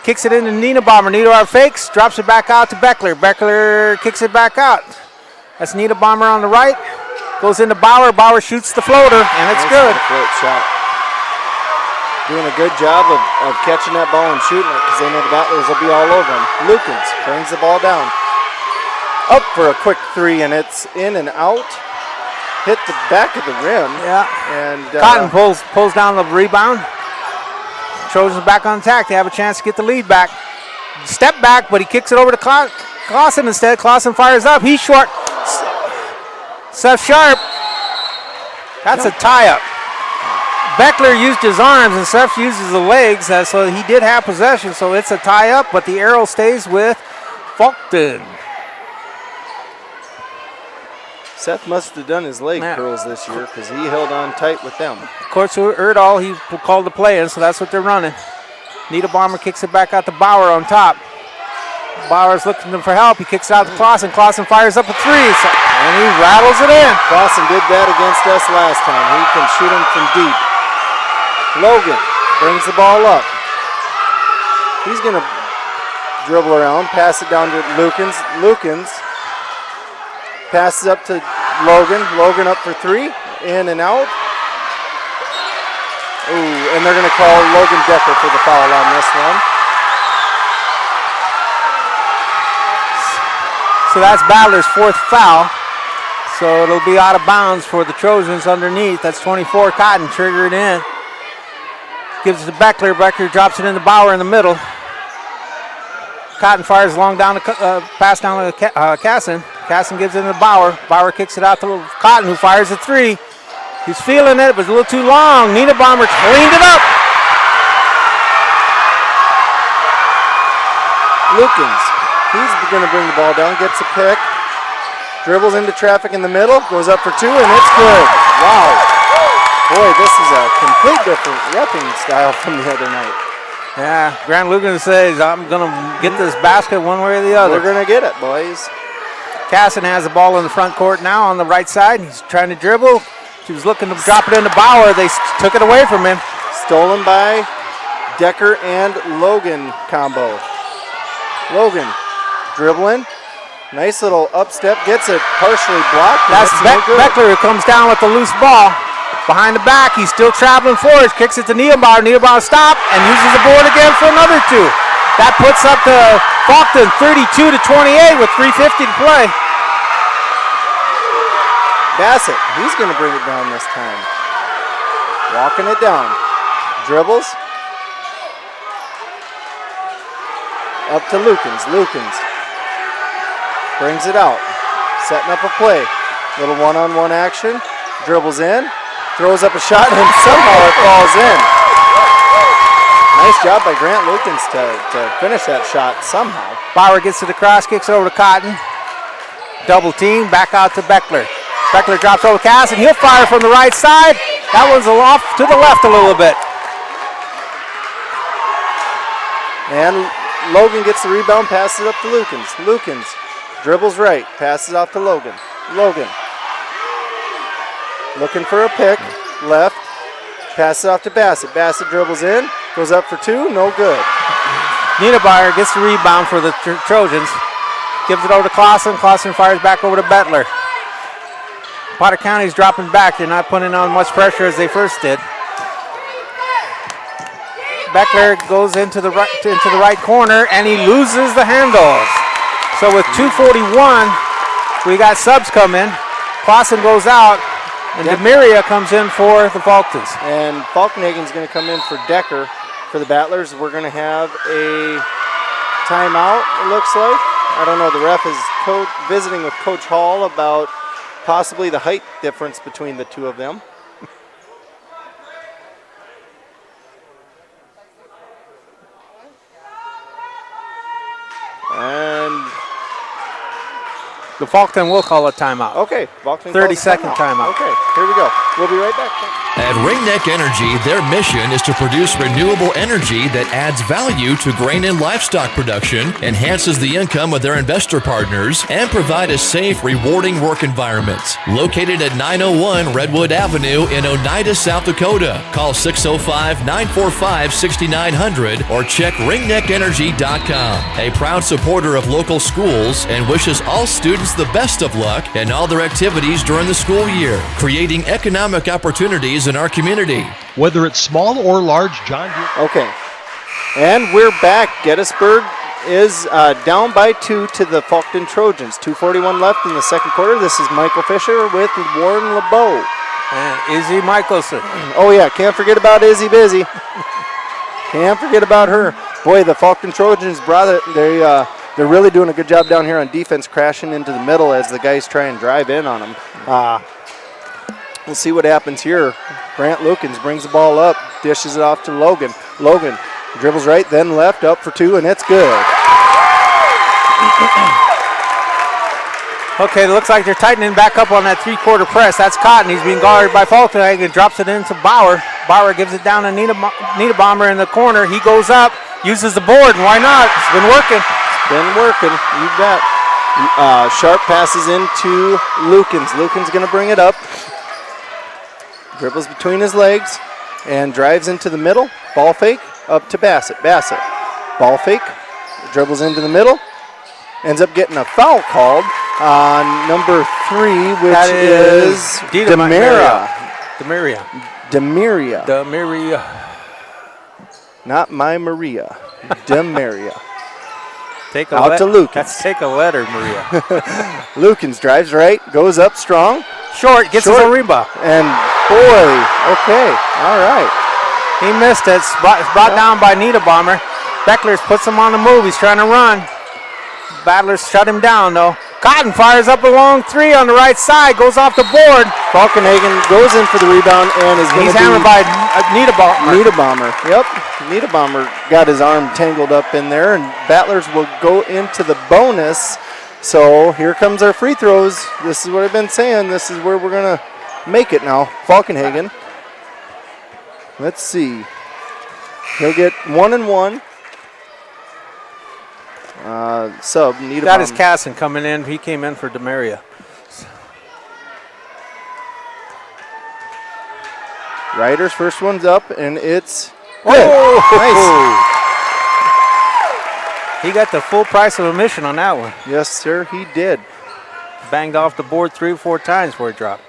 Kicks it into Niederbomber. Niederbomber fakes, drops it back out to Beckler. Beckler kicks it back out. That's Niederbomber on the right. Goes into Bauer. Bauer shoots the floater, and it's good. Float shot. Doing a good job of catching that ball and shooting it because they know the Battlers will be all over him. Lukens brings the ball down. Up for a quick 3, and it's in and out. Hit the back of the rim. Yeah. And Cotton pulls down the rebound. Trojans back on attack. They have a chance to get the lead back. Step back, but he kicks it over to Clausen instead. Clausen fires up. He's short. Seth Sharp. That's a tie-up. Beckler used his arms, and Seth uses the legs, so he did have possession, so it's a tie-up, but the arrow stays with Faulkton. Seth must have done his leg curls this year because he held on tight with them. Of course, Erdahl, he called the play in, so that's what they're running. Niederbomber kicks it back out to Bauer on top. Bauer's looking for help. He kicks it out to Clausen. Clausen fires up a 3, and he rattles it in. Clausen did that against us last time. He can shoot them from deep. Logan brings the ball up. He's going to dribble around, pass it down to Lukens. Lukens passes up to Logan. Logan up for 3, in and out. Ooh, and they're going to call Logan Decker for the foul on this one. So that's Battler's 4th foul. So it'll be out of bounds for the Trojans underneath. That's 24. Cotton triggered in. Gives it to Beckler. Beckler drops it into Bauer in the middle. Cotton fires long down the pass down to Casson. Casson gives it to Bauer. Bauer kicks it out to Cotton, who fires a 3. He's feeling it, but it's a little too long. Niederbomber cleaned it up. Lukens, he's going to bring the ball down, gets a pick, dribbles into traffic in the middle, goes up for 2, and it's good. Wow. Boy, this is a complete different reffing style from the other night. Yeah, Grant Lukens says, I'm going to get this basket one way or the other. We're going to get it, boys. Casson has the ball in the front court now on the right side. He's trying to dribble. She was looking to drop it into Bauer. They took it away from him. Stolen by Decker and Logan combo. Logan dribbling. Nice little up step. Gets it partially blocked. That's Beckler who comes down with the loose ball. Behind the back, he's still traveling forward. Kicks it to Niederbauer. Niederbauer stop and uses the board again for another 2. That puts up the Faulkton 32-28 with 3:50 to play. Bassett, he's going to bring it down this time. Walking it down. Dribbles. Up to Lukens. Lukens brings it out. Setting up a play. Little one-on-one action. Dribbles in. Throws up a shot, and somehow it falls in. Nice job by Grant Lukens to finish that shot somehow. Bauer gets to the cross, kicks it over to Cotton. Double team, back out to Beckler. Beckler drops over Cass, and he'll fire from the right side. That one's off to the left a little bit. And Logan gets the rebound, passes it up to Lukens. Lukens dribbles right, passes off to Logan. Logan. Looking for a pick. Left. Passes off to Bassett. Bassett dribbles in. Goes up for two. No good. Niedermeyer gets the rebound for the Trojans. Gives it over to Clausen. Clausen fires back over to Bettler. Potter County's dropping back. They're not putting on much pressure as they first did. Bettler goes into the right corner, and he loses the handles. So with 2:41, we got subs come in. Clausen goes out, and Demiria comes in for the Faulktons. And Falkenhagen's going to come in for Decker for the Battlers. We're going to have a timeout, it looks like. I don't know. The ref is visiting with Coach Hall about possibly the height difference between the two of them. And the Faulkton will call a timeout. Okay. 30-second timeout. Okay, here we go. We'll be right back. At Ringneck Energy, their mission is to produce renewable energy that adds value to grain and livestock production, enhances the income of their investor partners, and provide a safe, rewarding work environment. Located at 901 Redwood Avenue in Oneida, South Dakota. Call 605-945-6900 or check ringneckenergy.com. A proud supporter of local schools and wishes all students the best of luck in all their activities during the school year, creating economic opportunities in our community. Whether it's small or large, John Deere. Okay. And we're back. Gettysburg is down by 2 to the Faulkton Trojans. 2:41 left in the second quarter. This is Michael Fisher with Warren LeBeau. And Izzy Michelson. Oh, yeah. Can't forget about Izzy Busy. Can't forget about her. Boy, the Faulkton Trojans, they're really doing a good job down here on defense, crashing into the middle as the guys try and drive in on them. We'll see what happens here. Grant Lukens brings the ball up, dishes it off to Logan. Logan dribbles right, then left, up for two, and it's good. Okay, it looks like they're tightening back up on that three-quarter press. That's Cotton. He's being guarded by Faulkton and drops it into Bauer. Bauer gives it down to Niederbomber in the corner. He goes up, uses the board, and why not? It's been working. You bet. Sharp passes into Lukens. Lukens going to bring it up. Dribbles between his legs and drives into the middle. Ball fake up to Bassett. Bassett. Ball fake. Dribbles into the middle. Ends up getting a foul called on number 3, which is Demiria. Demiria. Not my Maria. Demiria. Take a out to Lukens. Let's take a letter, Maria. Lukens drives right, goes up strong. Short, gets his own rebound. And boy, okay, all right. He missed it. It's brought down by Niederbomber. Becklers puts him on the move. He's trying to run. Battlers shut him down, though. Cotton fires up a long three on the right side, goes off the board. Falkenhagen goes in for the rebound and is going to be hammered by Niederbomber. Yep, Niederbomber got his arm tangled up in there, and Battlers will go into the bonus. So here comes our free throws. This is what I've been saying. This is where we're going to make it now. Falkenhagen. Let's see. He'll get 1 and 1. Sub, Niederbomber. That is Casson coming in. He came in for Demiria. Ryder's first one's up, and it's good. Nice. He got the full price of admission on that one. Yes, sir, he did. Banged off the board 3 or 4 times before it dropped.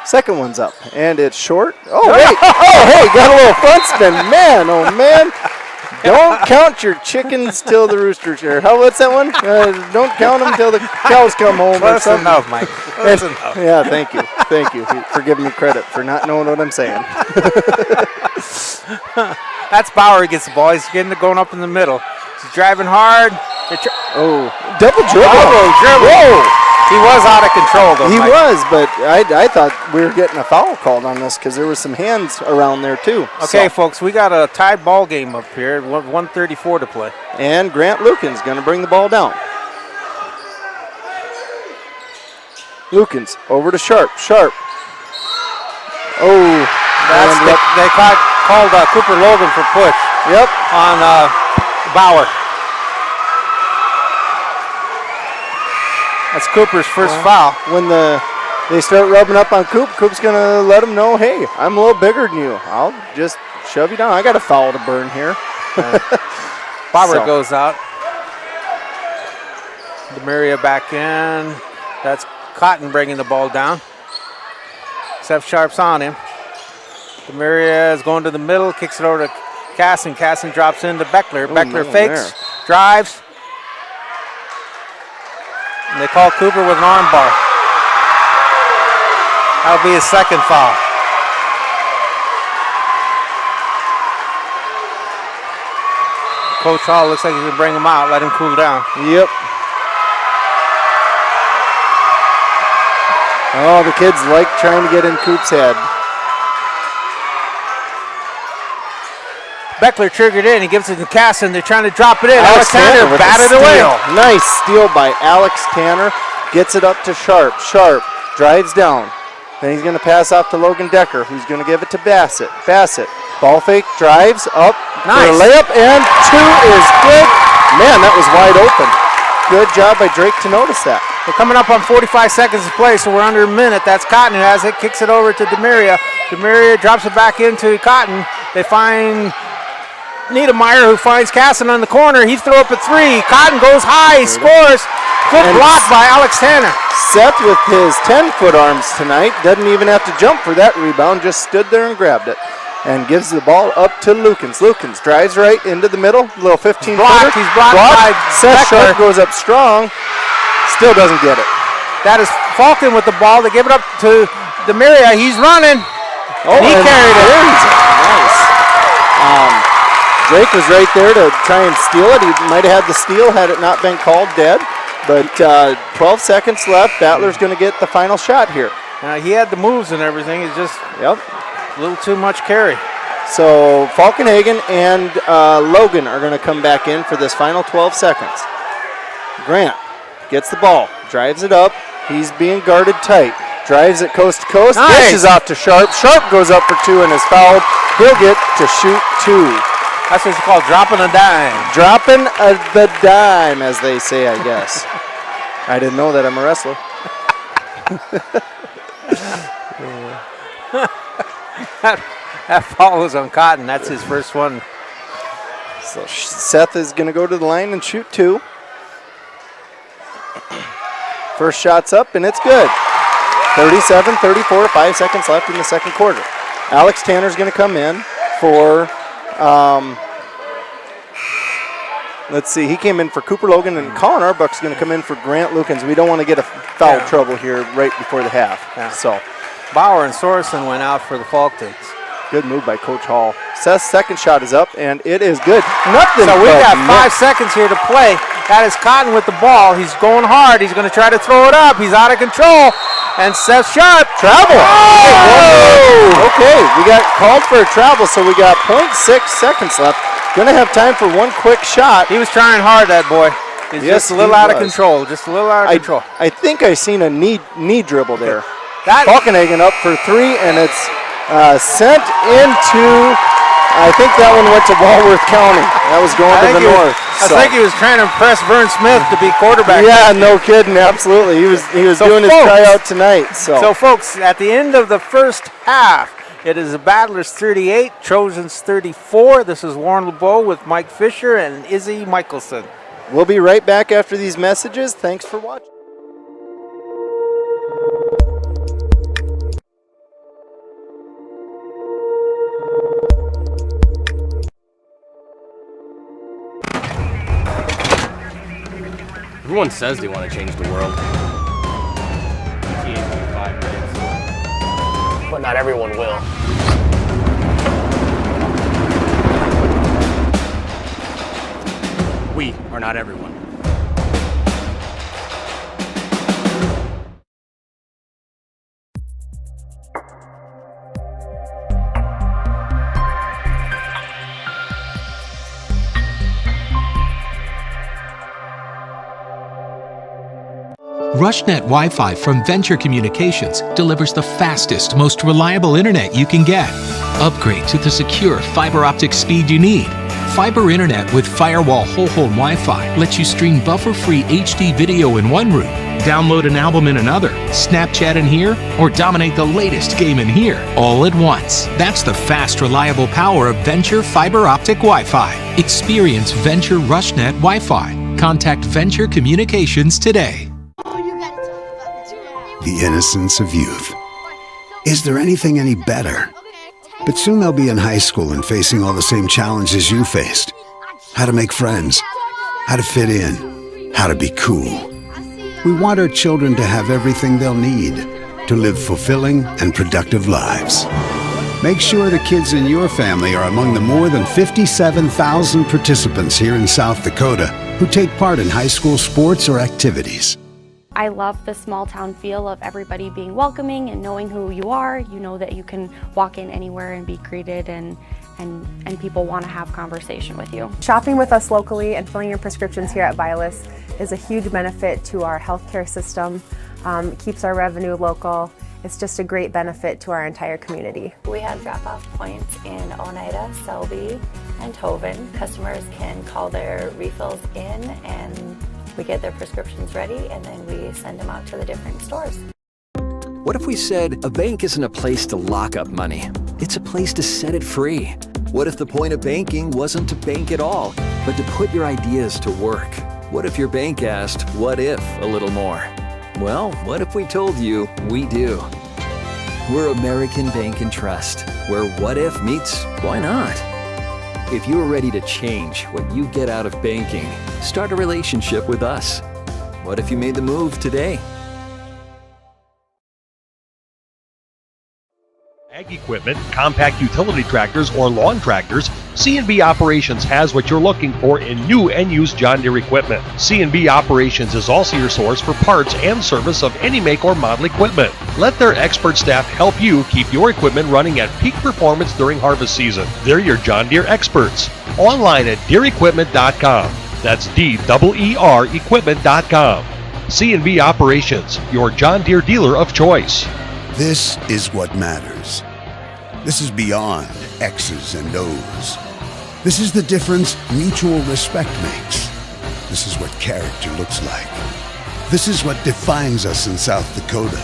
Second one's up, and it's short. Oh, wait. Oh, hey, got a little front spin. Man, oh, man. Don't count your chickens till the roosters here. What's that one? Don't count them till the cows come home. Close enough, Mike. Close enough. Yeah, thank you. Thank you for giving me credit for not knowing what I'm saying. That's Bauer. He gets the ball. He's going up in the middle. He's driving hard. Double dribble. Whoa. He was out of control, though. He was, but I thought we were getting a foul called on this because there were some hands around there, too. Okay, folks, we got a tied ball game up here. 1:34 to play. And Grant Lukens going to bring the ball down. Lukens over to Sharp. Sharp. Oh. They called Cooper Logan for push. Yep. On Bauer. That's Cooper's first foul. When they start rubbing up on Coop's going to let them know, hey, I'm a little bigger than you. I'll just shove you down. I got a foul to burn here. Bobber goes out. Demaria back in. That's Cotton bringing the ball down. Seth Sharp's on him. Demaria is going to the middle, kicks it over to Casson. Casson drops into Beckler. Beckler fakes, drives. And they call Cooper with an arm bar. That'll be his second foul. Coach Hall looks like he's going to bring him out, let him cool down. Yep. Oh, the kids like trying to get in Coop's head. Beckler triggered in. He gives it to Casson. They're trying to drop it in. Alex Tanner batted away. Nice steal by Alex Tanner. Gets it up to Sharp. Sharp drives down. Then he's going to pass off to Logan Decker, who's going to give it to Bassett. Bassett, ball fake, drives up. Nice. For a layup, and 2 is good. Man, that was wide open. Good job by Drake to notice that. We're coming up on 45 seconds to play, so we're under a minute. That's Cotton who has it, kicks it over to Demaria. Demaria drops it back into Cotton. They find Niedermeyer, who finds Casson on the corner. He threw up a 3. Cotton goes high, scores. Good block by Alex Tanner. Seth with his 10-foot arms tonight doesn't even have to jump for that rebound, just stood there and grabbed it. And gives the ball up to Lukens. Lukens drives right into the middle, little 15-footer. He's blocked by Seth Beckler. Sharp goes up strong, still doesn't get it. That is Faulkton with the ball. They give it up to Demaria. He's running. Oh, and he carried it. Nice. Drake was right there to try and steal it. He might have had the steal had it not been called dead. But 12 seconds left. Battler's going to get the final shot here. He had the moves and everything. It's just a little too much carry. So Falkenhagen and Logan are going to come back in for this final 12 seconds. Grant gets the ball, drives it up. He's being guarded tight. Drives it coast to coast. Nice. Dishes off to Sharp. Sharp goes up for 2 and is fouled. He'll get to shoot 2. That's what it's called, dropping a dime. Dropping the dime, as they say, I guess. I didn't know that. I'm a wrestler. That foul was on Cotton. That's his first one. So Seth is going to go to the line and shoot 2. First shot's up, and it's good. 37-34, 5 seconds left in the second quarter. Alex Tanner's going to come in for, let's see, he came in for Cooper Logan, and Colin Arbuck's going to come in for Grant Lukens. We don't want to get a foul trouble here right before the half. Yeah. So Bauer and Sorensen went out for the Faulktons. Good move by Coach Hall. Seth's second shot is up, and it is good. Nothing. So we got but 5 seconds here to play. That is Cotton with the ball. He's going hard. He's going to try to throw it up. He's out of control. And Seth Sharp. Travel. Oh! Okay, we got called for a travel, so we got 0.6 seconds left. Going to have time for one quick shot. He was trying hard, that boy. He's just a little out of control. Just a little out of control. I think I seen a knee dribble there. Falkenhagen up for 3, and it's sent into, I think that one went to Walworth County. That was going to the north. I think he was trying to impress Vern Smith to be quarterback. Yeah, no kidding, absolutely. He was doing his tryout tonight. So folks, at the end of the first half, it is the Battlers 38, Trojans 34. This is Warren LeBeau with Mike Fisher and Izzy Michelson. We'll be right back after these messages. Thanks for watching. Everyone says they want to change the world. But not everyone will. We are not everyone. RushNet Wi-Fi from Venture Communications delivers the fastest, most reliable internet you can get. Upgrade to the secure fiber optic speed you need. Fiber internet with Firewall whole home Wi-Fi lets you stream buffer-free HD video in one room, download an album in another, Snapchat in here, or dominate the latest game in here, all at once. That's the fast, reliable power of Venture Fiber Optic Wi-Fi. Experience Venture RushNet Wi-Fi. Contact Venture Communications today. The innocence of youth. Is there anything any better? But soon they'll be in high school and facing all the same challenges you faced. How to make friends, how to fit in, how to be cool. We want our children to have everything they'll need to live fulfilling and productive lives. Make sure the kids in your family are among the more than 57,000 participants here in South Dakota who take part in high school sports or activities. I love the small town feel of everybody being welcoming and knowing who you are. You know that you can walk in anywhere and be greeted, and people want to have conversation with you. Shopping with us locally and filling your prescriptions here at Vilas is a huge benefit to our healthcare system. It keeps our revenue local. It's just a great benefit to our entire community. We have drop-off points in Oneida, Selby, and Tovin. Customers can call their refills in and we get their prescriptions ready, and then we send them out to the different stores. What if we said a bank isn't a place to lock up money? It's a place to set it free. What if the point of banking wasn't to bank at all, but to put your ideas to work? What if your bank asked, what if, a little more? Well, what if we told you we do? We're American Bank and Trust, where what if meets why not? If you're ready to change what you get out of banking, start a relationship with us. What if you made the move today? Ag equipment, compact utility tractors, or lawn tractors, C&B Operations has what you're looking for in new and used John Deere equipment. C&B Operations is also your source for parts and service of any make or model equipment. Let their expert staff help you keep your equipment running at peak performance during harvest season. They're your John Deere experts. Online at DeereEquipment.com. That's DEER equipment.com. C&B Operations, your John Deere dealer of choice. This is what matters. This is beyond X's and O's. This is the difference mutual respect makes. This is what character looks like. This is what defines us in South Dakota.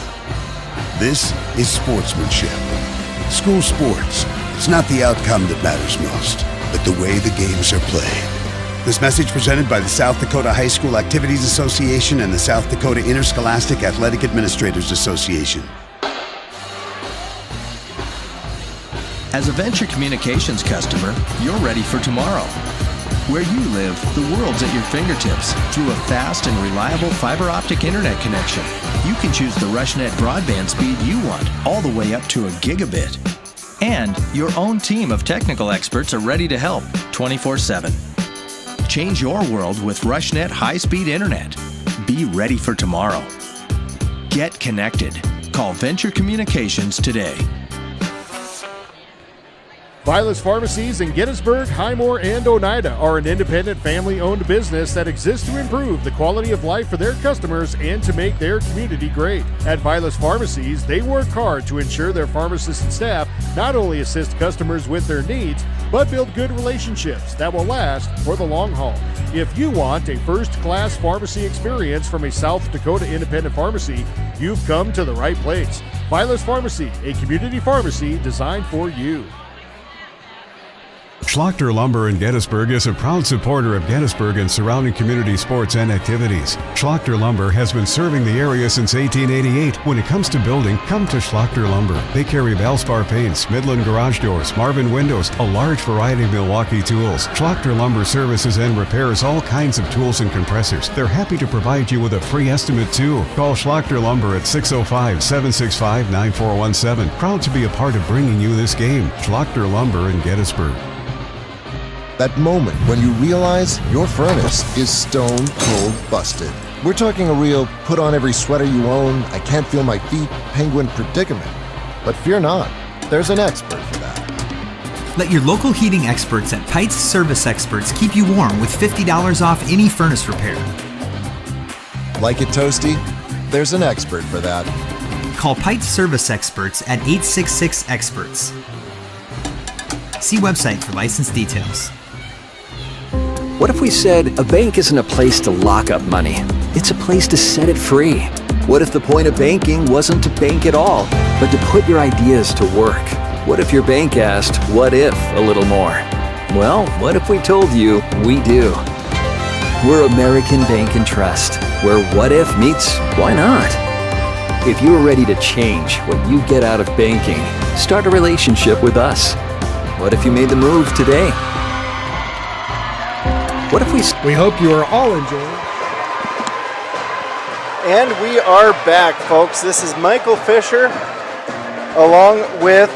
This is sportsmanship. School sports. It's not the outcome that matters most, but the way the games are played. This message presented by the South Dakota High School Activities Association and the South Dakota Interscholastic Athletic Administrators Association. As a Venture Communications customer, you're ready for tomorrow. Where you live, the world's at your fingertips through a fast and reliable fiber optic internet connection. You can choose the RushNet broadband speed you want, all the way up to a gigabit. And your own team of technical experts are ready to help 24/7. Change your world with RushNet high-speed internet. Be ready for tomorrow. Get connected. Call Venture Communications today. Vilas Pharmacies in Gettysburg, Highmore, and Oneida are an independent family-owned business that exists to improve the quality of life for their customers and to make their community great. At Vilas Pharmacies, they work hard to ensure their pharmacists and staff not only assist customers with their needs, but build good relationships that will last for the long haul. If you want a first-class pharmacy experience from a South Dakota independent pharmacy, you've come to the right place. Vilas Pharmacy, a community pharmacy designed for you. Schlachter Lumber in Gettysburg is a proud supporter of Gettysburg and surrounding community sports and activities. Schlachter Lumber has been serving the area since 1888. When it comes to building, come to Schlachter Lumber. They carry Valspar paints, Midland garage doors, Marvin windows, a large variety of Milwaukee tools. Schlachter Lumber services and repairs all kinds of tools and compressors. They're happy to provide you with a free estimate too. Call Schlachter Lumber at 605-765-9417. Proud to be a part of bringing you this game. Schlachter Lumber in Gettysburg. That moment when you realize your furnace is stone cold busted. We're talking a real put on every sweater you own, I can't feel my feet, penguin predicament. But fear not, there's an expert for that. Let your local heating experts at Pites Service Experts keep you warm with $50 off any furnace repair. Like it toasty? There's an expert for that. Call Pites Service Experts at 866-EXPERTS. See website for license details. What if we said a bank isn't a place to lock up money? It's a place to set it free. What if the point of banking wasn't to bank at all, but to put your ideas to work? What if your bank asked, what if, a little more? Well, what if we told you we do? We're American Bank and Trust, where what if meets why not? If you are ready to change what you get out of banking, start a relationship with us. What if you made the move today? What if we hope you are all enjoying. And we are back, folks. This is Michael Fisher along with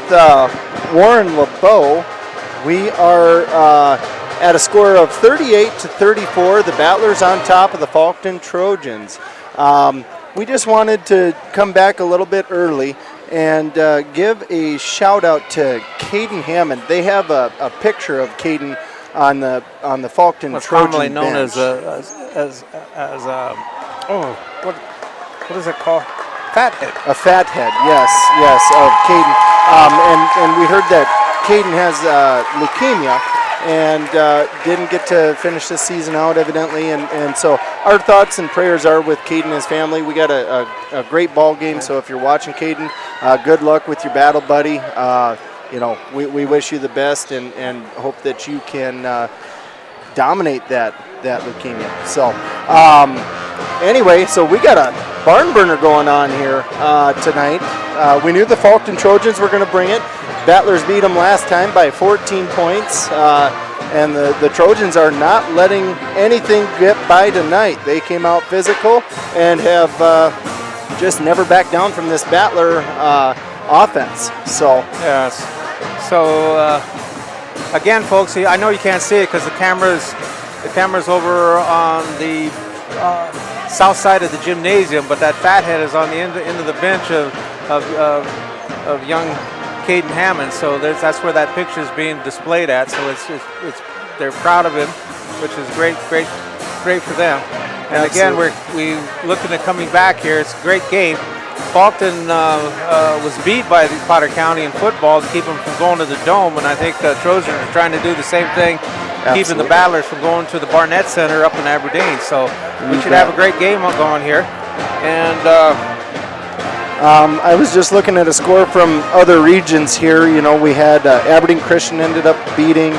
Warren LeBeau. We are at a score of 38-34. The Battlers on top of the Faulkton Trojans. We just wanted to come back a little bit early and give a shout out to Caden Hammond. They have a picture of Caden on the Faulkton What's Trojan commonly known bench. What is it called? Fathead. A fathead, yes, of Caden. And we heard that Caden has leukemia and didn't get to finish this season out, evidently. And so our thoughts and prayers are with Caden and his family. We got a great ball game, so if you're watching Caden, good luck with your battle buddy. We wish you the best and hope that you can dominate that leukemia. So anyway, so we got a barn burner going on here tonight. We knew the Faulkton Trojans were going to bring it. Battlers beat them last time by 14 points, and the Trojans are not letting anything get by tonight. They came out physical and have just never backed down from this Battler offense. So yes. So again, folks, I know you can't see it because the camera's over on the south side of the gymnasium, but that fathead is on the end of the bench of young Caden Hammond. So that's where that picture is being displayed at. So it's they're proud of him, which is great for them. And again, we looking at coming back here. It's a great game. Faulkton was beat by Potter County in football to keep them from going to the Dome, and I think the Trojans are trying to do the same thing, keeping the Battlers from going to the Barnett Center up in Aberdeen. So we should have a great game going here. And I was just looking at a score from other regions here. You know, we had Aberdeen Christian ended up beating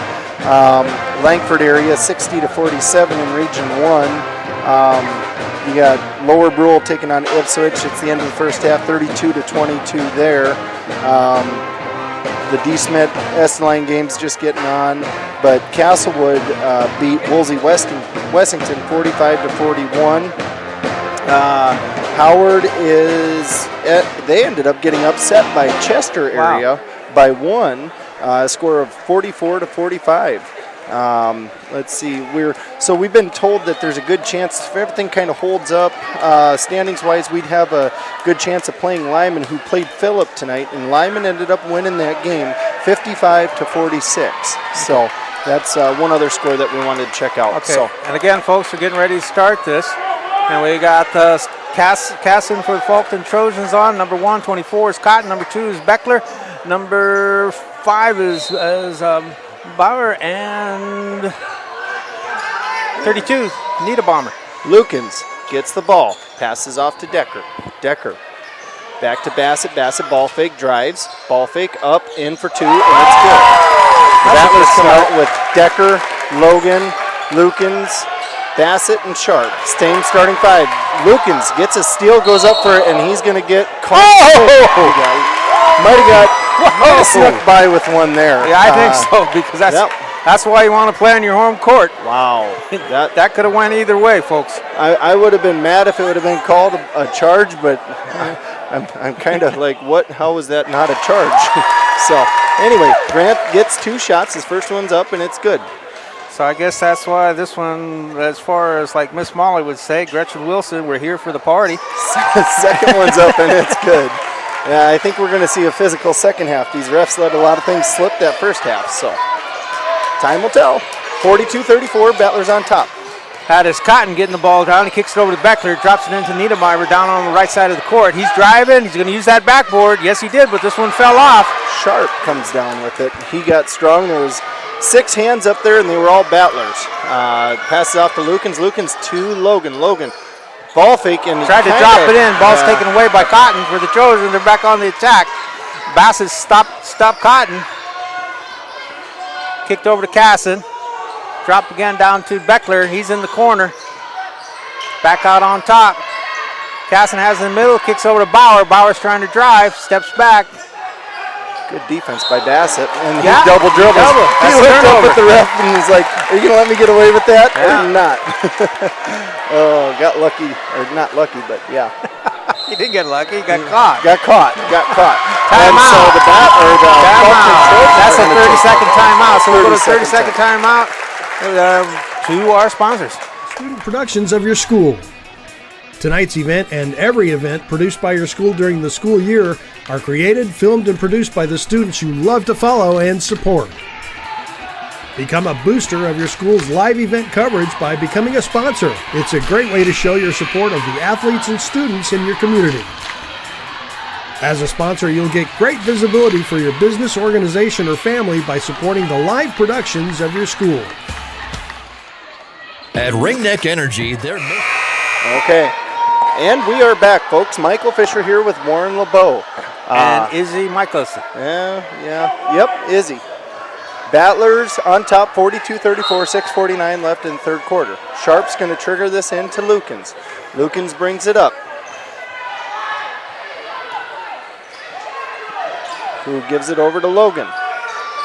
Langford area 60-47 in Region 1. You got Lower Brule taking on Ipswich. It's the end of the first half, 32-22 there. The D. Smith Esteline game's just getting on, but Castlewood beat Woolsey Wessington 45-41. Howard they ended up getting upset by Chester area by 1, a score of 44-45. Let's see, we've been told that there's a good chance if everything kind of holds up standings wise, we'd have a good chance of playing Lyman, who played Phillip tonight, and Lyman ended up winning that game 55-46. So that's one other score that we wanted to check out. Okay. So, and again, folks, we're getting ready to start this, and we got Casson for the Faulkton Trojans on. Number 124 is Cotton. Number 2 is Beckler. Number 5 is Bauer, and 32, Niederbaumer. Lukens gets the ball, passes off to Decker. Decker back to Bassett. Bassett ball fake, drives. Ball fake up, in for 2, and it's good. That was come out with Decker, Logan, Lukens, Bassett, and Sharp. Same starting 5. Lukens gets a steal, goes up for it, and he's going to get caught. Might have snuck by with one there. Yeah, I think so, because that's why you want to play on your home court. Wow. That could have went either way, folks. I would have been mad if it would have been called a charge, but I'm kind of like, what? How was that not a charge? So anyway, Grant gets 2 shots. His first one's up, and it's good. So I guess that's why this one, as far as like Miss Molly would say, Gretchen Wilson, we're here for the party. Second one's up, and it's good. Yeah, I think we're going to see a physical second half. These refs let a lot of things slip that first half, so time will tell. 42-34, Battlers on top. That is Cotton getting the ball down. He kicks it over to Beckler, drops it into Niedermeyer down on the right side of the court. He's driving. He's going to use that backboard. Yes, he did, but this one fell off. Sharp comes down with it. He got strong. There was 6 hands up there, and they were all Battlers. Passes off to Lukens. Lukens to Logan. Logan Ball fake and tried to drop it in. Ball's taken away by Cotton for the Trojans. They're back on the attack. Bassett stopped Cotton. Kicked over to Casson. Dropped again down to Beckler. He's in the corner. Back out on top. Casson has in the middle. Kicks over to Bauer. Bauer's trying to drive. Steps back. Good defense by Bassett. And he double dribbles. He looked up at the ref and he's like, are you going to let me get away with that or not? Oh, got lucky. Or not lucky, but yeah. He didn't get lucky. He got caught. Got caught. Time and out. so That's a 30-second timeout. So we'll go to 30-second timeout to our sponsors. Student productions of your school. Tonight's event and every event produced by your school during the school year are created, filmed, and produced by the students you love to follow and support. Become a booster of your school's live event coverage by becoming a sponsor. It's a great way to show your support of the athletes and students in your community. As a sponsor, you'll get great visibility for your business, organization, or family by supporting the live productions of your school. At Ringneck Energy, they're... Okay. And we are back, folks. Michael Fisher here with Warren LeBeau. And Izzy Michelson. Yep, Izzy. Battlers on top, 42-34, 6:49 left in third quarter. Sharp's going to trigger this into Lukens. Lukens brings it up. Who gives it over to Logan.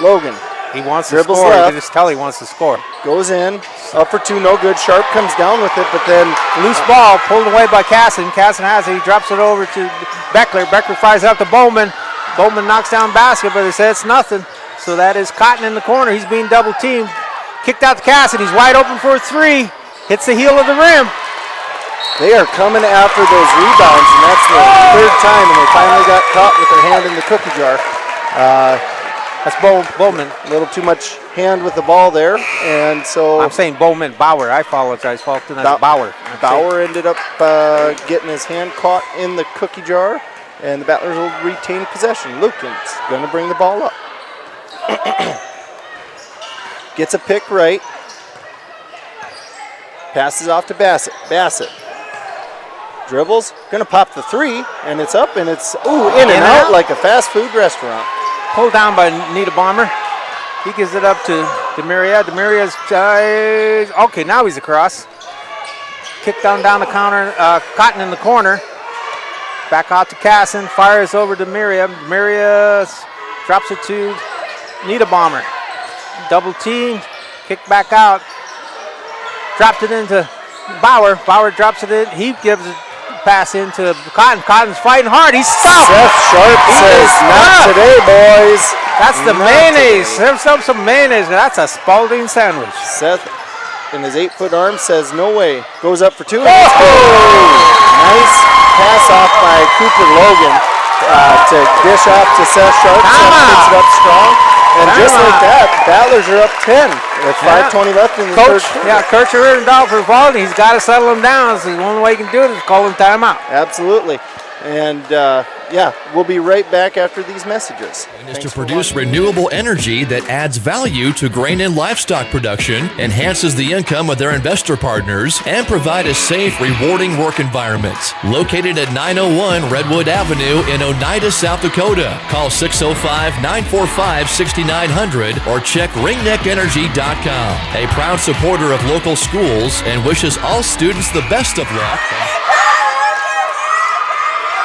Logan. He wants to score. You can just tell he wants to score. Goes in. Up for two, no good. Sharp comes down with it, but then loose ball pulled away by Casson. Casson has it. He drops it over to Beckler. Beckler fires out to Bowman. Bowman knocks down basket, but they say it's nothing. So that is Cotton in the corner. He's being double teamed. Kicked out to Casson. He's wide open for a three. Hits the heel of the rim. They are coming after those rebounds, and that's the third time, and they finally got caught with their hand in the cookie jar. That's Bowman. A little too much hand with the ball there, and so... I'm saying Bauer. I apologize, Faulkton. That's Bauer. Bauer ended up getting his hand caught in the cookie jar, and the Battlers will retain possession. Lukens going to bring the ball up. Gets a pick right. Passes off to Bassett. Bassett dribbles, going to pop the three, and it's up, and it's in and out like a fast food restaurant. Pulled down by Nita Bomber. He gives it up to Demiria. Demiria's okay, now he's across. Kick down the counter. Cotton in the corner. Back out to Casson. Fires over to Demiria. Demiria drops it to Nita Bomber. Double team. Kick back out. Dropped it into Bauer. Bauer drops it in. He gives it pass into Cotton. Cotton's fighting hard. He's stopped. Seth Sharp says, not today, boys. That's the mayonnaise. Serve some mayonnaise. That's a Spalding sandwich. Seth, in his 8-foot arm, says, no way. Goes up for two. Nice pass off by Cooper Logan to dish off to Seth Sharp. Seth picks it up strong. And just like that, Battlers are up 10 with 5:20 left in the third quarter. Yeah, Coach Riordan for Valdi. He's got to settle him down. So the only way he can do it is call him timeout. Absolutely. And we'll be right back after these messages. Is to produce renewable energy that adds value to grain and livestock production, enhances the income of their investor partners, and provide a safe, rewarding work environment. Located at 901 Redwood Avenue in Oneida, South Dakota. Call 605-945-6900 or check ringneckenergy.com. A proud supporter of local schools and wishes all students the best of luck.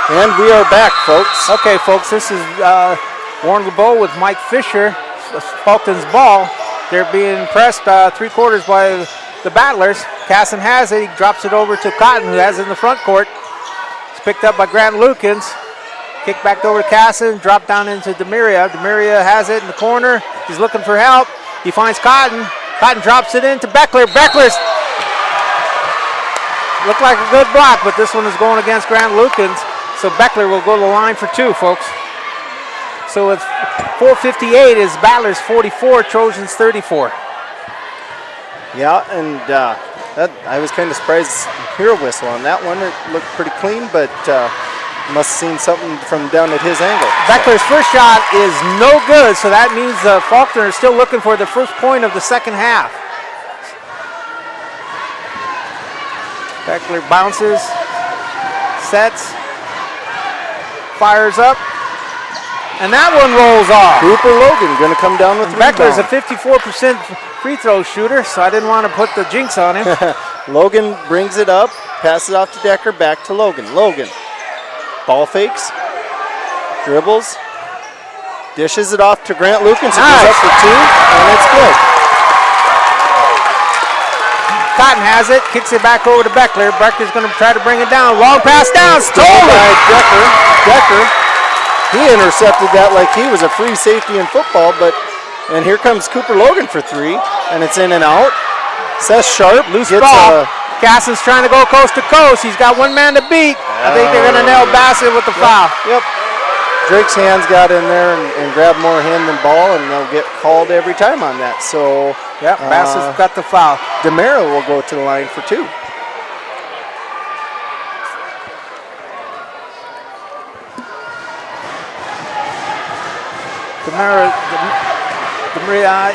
And we are back, folks. Okay, folks, this is Warren LeBeau with Mike Fisher. Faulkton's ball. They're being pressed 3 quarters by the Battlers. Casson has it. He drops it over to Cotton, who has it in the front court. It's picked up by Grant Lukens. Kick back over to Casson. Drop down into Demiria. Demiria has it in the corner. He's looking for help. He finds Cotton. Cotton drops it into Beckler. Beckler's looked like a good block, but this one is going against Grant Lukens. So Beckler will go to the line for 2, folks. So it's 4:58 is Battlers 44, Trojans 34. Yeah, and I was kind of surprised to hear a whistle on that one. It looked pretty clean, but must have seen something from down at his angle. Beckler's first shot is no good, so that means Faulkton is still looking for the first point of the second half. Beckler bounces, sets, fires up, and that one rolls off. Cooper Logan going to come down with the Beckler's a rebound. 54% free throw shooter, so I didn't want to put the jinx on him. Logan brings it up, passes off to Decker, back to Logan. Logan, ball fakes, dribbles, dishes it off to Grant Lukens. It goes up for 2, and it's good. Cotton has it, kicks it back over to Beckler. Beckler's going to try to bring it down. Long pass down, stolen by Decker. He intercepted that like he was a free safety in football, and here comes Cooper Logan for 3, and it's in and out. Seth Sharp loose gets ball. Casson's trying to go coast to coast. He's got one man to beat. I think they're going to nail Bassett with the foul. Yep. Drake's hands got in there and grabbed more hand than ball, and they'll get called every time on that. So, yep, Bassett's got the foul. DeMera will go to the line for 2. DeMera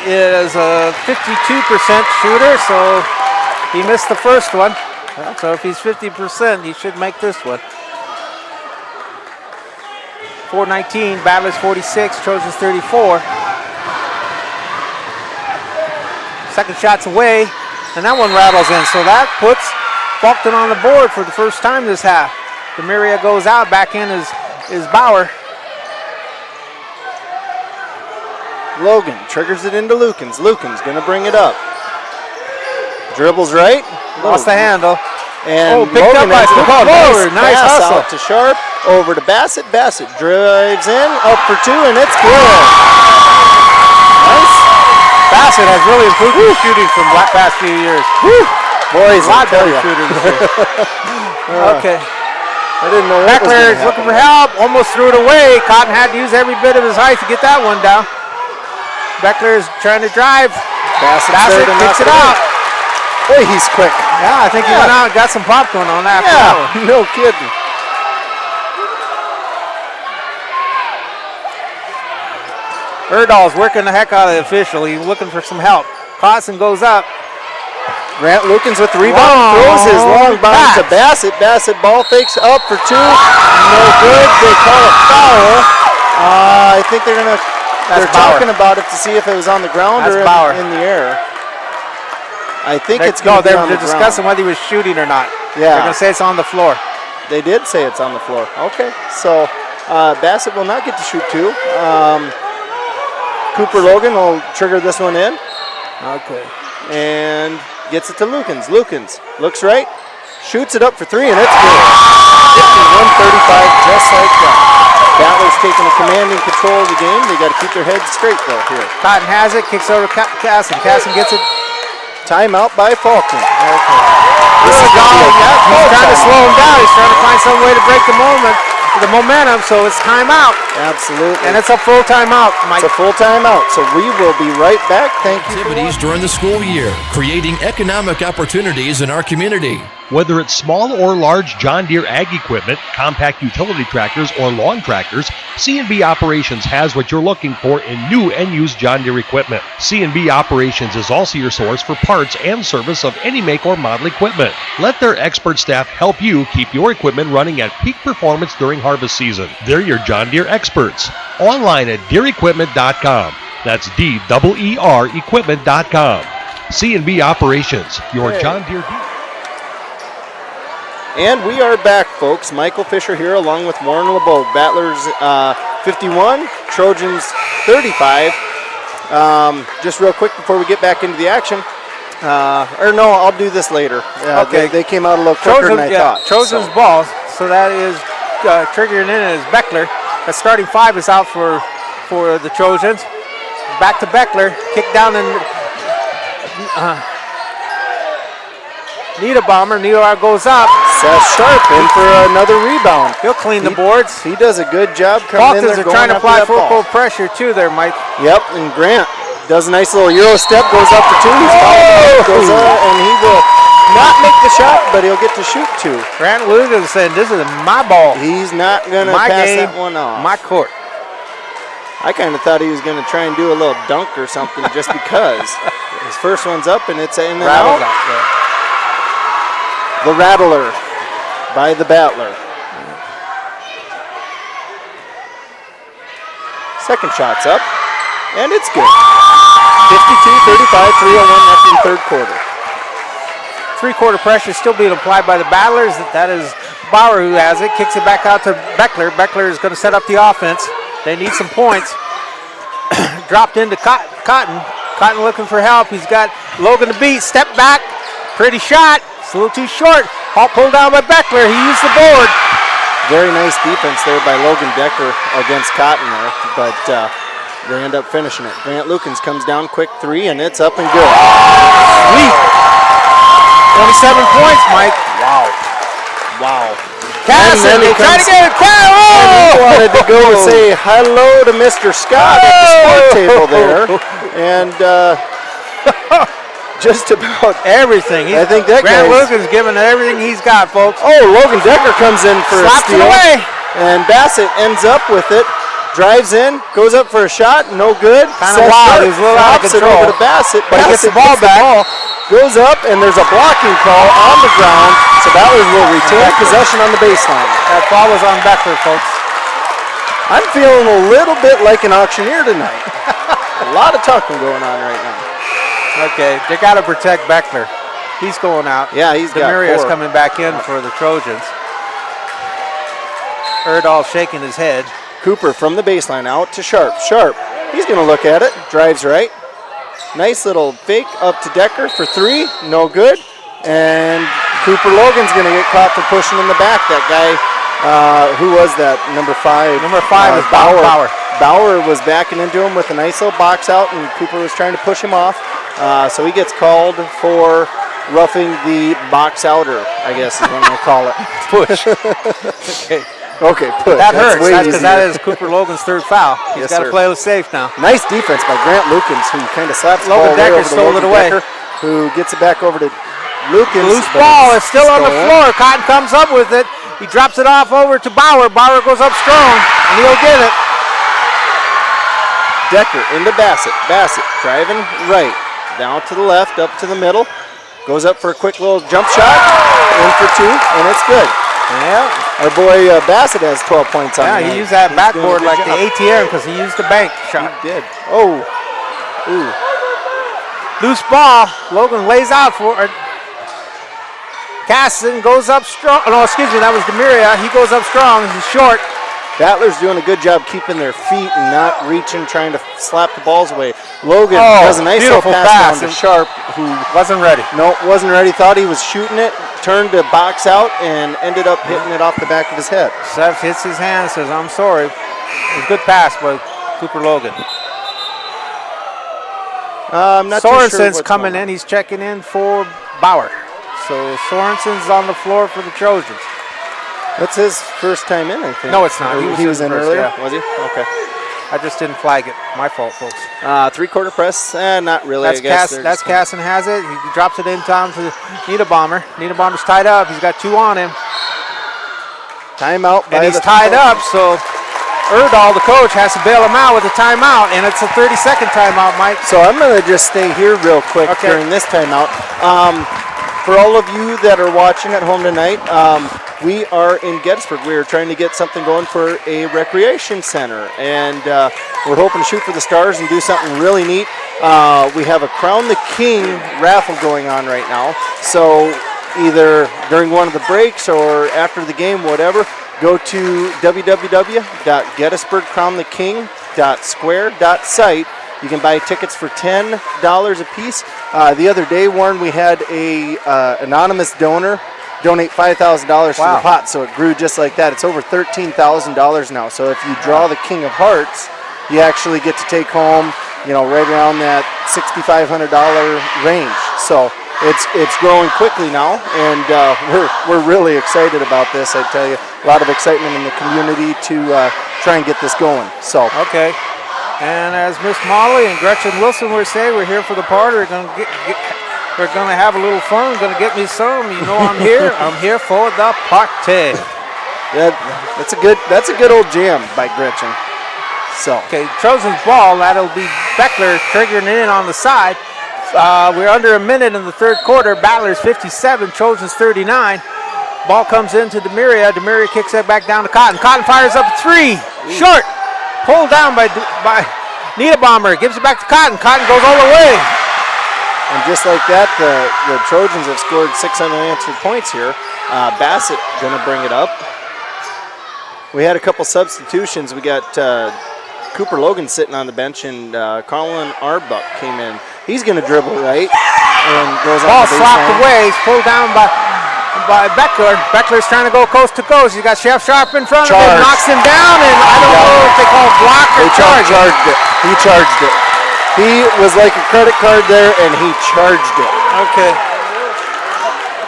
is a 52% shooter, so he missed the first one. So if he's 50%, he should make this one. 4:19, Battlers 46, Trojans 34. Second shot's away, and that one rattles in. So that puts Faulkton on the board for the first time this half. DeMera goes out, back in is Bauer. Logan triggers it into Lukens. Lukens going to bring it up. Dribbles right. Lost the handle. And picked up by Cooper. Nice hustle. Out to Sharp. Over to Bassett. Bassett drives in. Up for 2, and it's good. Nice. Bassett has really improved his shooting from the past few years. Boys, a lot better shooter this year. Okay. I didn't know what was Beckler gonna is looking for happen. help. Almost threw it away. Cotton had to use every bit of his height to get that one down. Beckler is trying to drive. Bassett kicks it out. Boy, he's quick. Yeah, I think he went out and got some popcorn on that. Yeah, no kidding. Erdahl's working the heck out of the official. He's looking for some help. Clausen goes up. Grant Lukens with the rebound. Throws his long bounce to Bassett. Bassett ball fakes up for 2. No good. They call it foul. I think they're going to... They're talking about it to see if it was on the ground or in the air. I think it's going to be on the ground. They're discussing whether he was shooting or not. Yeah. They're going to say it's on the floor. They did say it's on the floor. Okay. So Bassett will not get to shoot 2. Cooper Logan will trigger this one in. Okay. And gets it to Lukens. Lukens looks right. Shoots it up for 3, and it's good. 51-35, just like that. Battlers taking a commanding control of the game. They got to keep their heads straight though here. Cotton has it, kicks over to Casson. Casson gets it. Timeout by Faulkton. Okay. He's trying to slow him down. He's trying to find some way to break the momentum, so it's timeout. Absolutely. And it's a full timeout, Mike. It's a full timeout, so we will be right back. Thank you. Activities during the school year, creating economic opportunities in our community. Whether it's small or large John Deere ag equipment, compact utility tractors, or lawn tractors, C&B Operations has what you're looking for in new and used John Deere equipment. C&B Operations is also your source for parts and service of any make or model equipment. Let their expert staff help you keep your equipment running at peak performance during harvest season. They're your John Deere experts. Online at DeereEquipment.com. That's DEER Equipment.com. C&B Operations, your John Deere dealer. And we are back, folks. Michael Fisher here along with Warren LeBeau. Battlers 51, Trojans 35. Just real quick before we get back into the action. Or no, I'll do this later. Okay. They came out a little quicker than I thought. Trojans ball. So that is triggering in as Beckler. The starting 5 is out for the Trojans. Back to Beckler. Kick down and Niederbaumer. Niederbaumer goes up. Seth Sharp in for another rebound. He'll clean the boards. He does a good job coming in there. Faulktons are trying to apply full pressure too there, Mike. Yep, and Grant does a nice little Euro step, goes up for 2. He's goes up, and he will not make the shot, but he'll get to shoot 2. Grant Lugan saying, "This is my ball. He's not going to pass that one off. My court." I kind of thought he was going to try and do a little dunk or something just because. His first one's up, and it's in and out. the Rattler by the Battler. Second shot's up, and it's good. 52-35, 3:01 left in third quarter. Three-quarter pressure still being applied by the Battlers. That is Bauer who has it. Kicks it back out to Beckler. Beckler is going to set up the offense. They need some points. Dropped into Cotton. Cotton looking for help. He's got Logan to beat. Step back. Pretty shot. It's a little too short. All pulled down by Beckler. He used the board. Very nice defense there by Logan Decker against Cotton there, but they end up finishing it. Grant Lukens comes down, quick three, and it's up and good. Sweet. 27 points, Mike. Wow. Casson, they try to get it. He wanted to go say hello to Mr. Scott at the sport table there, and just about everything. I think that Grant Lukens giving everything he's got, folks. Oh, Logan Decker comes in for Slaps a steal. it away. And Bassett ends up with it. Drives in, goes up for a shot, no good. Kind of wild. He was a little out of Stops it control. over to Bassett. But he gets the ball back. Goes up, and there's a blocking call on the ground. So Battlers will retain possession on the baseline. That ball was on Beckler, folks. I'm feeling a little bit like an auctioneer tonight. A lot of talking going on right now. Okay, they got to protect Beckler. He's going out. Yeah, he's got Demaria's 4. coming back in for the Trojans. Erdahl shaking his head. Cooper from the baseline out to Sharp. Sharp, he's going to look at it. Drives right. Nice little fake up to Decker for 3. No good. And Cooper Logan's going to get caught for pushing in the back. That guy, who was that? Number 5. Number 5 is Bauer. Bauer was backing into him with a nice little box out, and Cooper was trying to push him off. So he gets called for roughing the box outer, I guess is what I'm going to call it. Push. Okay, push. That That's hurts. way That's because that easier. is Cooper Logan's third foul. He's Yes, got to sir. play it safe now. Nice defense by Grant Lukens, who kind of slaps the Logan ball Decker way over to stole Logan it away. Decker, who gets it back over to Lukens. Loose but ball is it's still on the stolen. floor. Cotton comes up with it. He drops it off over to Bauer. Bauer goes up strong, and he'll get it. Decker into Bassett. Bassett driving right. Down to the left, up to the middle. Goes up for a quick little jump shot. In for 2, and it's good. Yeah. Our boy Bassett has 12 points on the Yeah, night. he used that He's doing a backboard good like job. the ATM because he used the bank shot. He did. Oh. Ooh. Loose ball. Logan lays out for it. Casson goes up strong. No, excuse me, that was Demiria. He goes up strong. He's short. Battlers doing a good job keeping their feet and not reaching, trying to slap the balls away. Logan has a nice little beautiful pass down to pass. Sharp, who wasn't ready. No, wasn't ready. Thought he was shooting it, turned to box out, and ended up hitting it off the back of his head. Seth hits his hand and says, I'm sorry. It was a good pass by Cooper Logan. I'm not too sure Sorensen's what's coming going on. in. He's checking in for Bauer. So Sorensen's on the floor for the Trojans. That's his first time in, I think. No, it's not. Or he was in first, earlier, yeah. was he? Okay. I just didn't flag it. My fault, folks. Three-quarter press? Not really, That's I guess. That's Casson has it. He drops it in time to Niederbomber. Niederbomber's tied up. He's got 2 on him. Timeout by And he's the tied up, so Erdahl, the coach, has to bail him out with a timeout, and it's a 30-second timeout, Mike. So I'm going to just stay here real quick during this timeout. For all of you that are watching at home tonight, we are in Gettysburg. We are trying to get something going for a recreation center, and we're hoping to shoot for the stars and do something really neat. We have a Crown the King raffle going on right now, so either during one of the breaks or after the game, whatever, go to www.gettysburgcrowntheking.square.site. You can buy tickets for $10 a piece. The other day, Warren, we had a anonymous donor donate $5,000 to the pot, so it grew just like that. It's over $13,000 now. So if you draw the King of Hearts, you actually get to take home, right around that $6,500 range. So it's growing quickly now, and we're really excited about this. I tell you, a lot of excitement in the community to try and get this going. So okay. And as Miss Molly and Gretchen Wilson would say, we're here for the party. We're gonna have a little fun. Gonna get me some. I'm here. I'm here for the party. That's a good old jam by Gretchen. So okay, Trojans ball. That'll be Beckler triggering it in on the side. We're under a minute in the third quarter. Battlers 57, Trojans 39. Ball comes into Demiria. Demiria kicks it back down to Cotton. Cotton fires up a three. Short. Pulled down by Niederbaumer. Gives it back to Cotton. Cotton goes all the way. And just like that, the Trojans have scored 6 unanswered points here. Bassett going to bring it up. We had a couple substitutions. We got Cooper Logan sitting on the bench, and Colin Arbuck came in. He's going to dribble right and goes ball on the slapped baseline. away. He's pulled down by Beckler. Beckler's trying to go coast to coast. He's got Chef Sharp in front of him. Knocks him down, and I don't know if they call block or charge. He charged it. He was like a credit card there, and he charged it. Okay.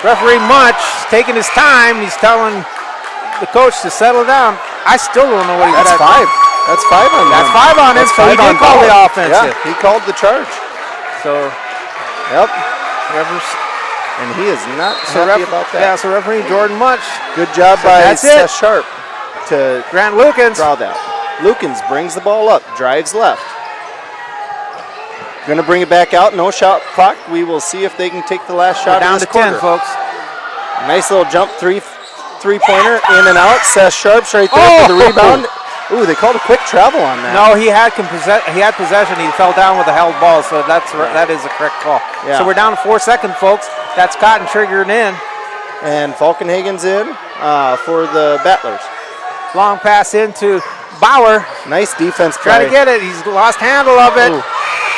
Referee Munch taking his time. He's telling the coach to settle down. I still don't know what he's That's five. That's 5 on him. That's 5 on him, so he did call the offensive. Yeah, he called the charge. So, yep. And he is not happy about that. Yeah, so referee Jordan Munch. Good job by Seth Sharp to Grant Lukens. Draw that. Lukens brings the ball up, drives left. Going to bring it back out. No shot clock. We will see if they can take the last shot. Down in this to quarter. 10, folks. Nice little jump three-pointer in and out. Seth Sharp's right there for the rebound. Ooh, they called a quick travel on that. No, he had possession. He fell down with a held ball, so that is a correct call. Yeah. So we're down to 4 seconds, folks. That's Cotton triggering in. And Falkenhagen's in for the Battlers. Long pass into Bauer. Nice defense Trying to get it. He's lost handle of it.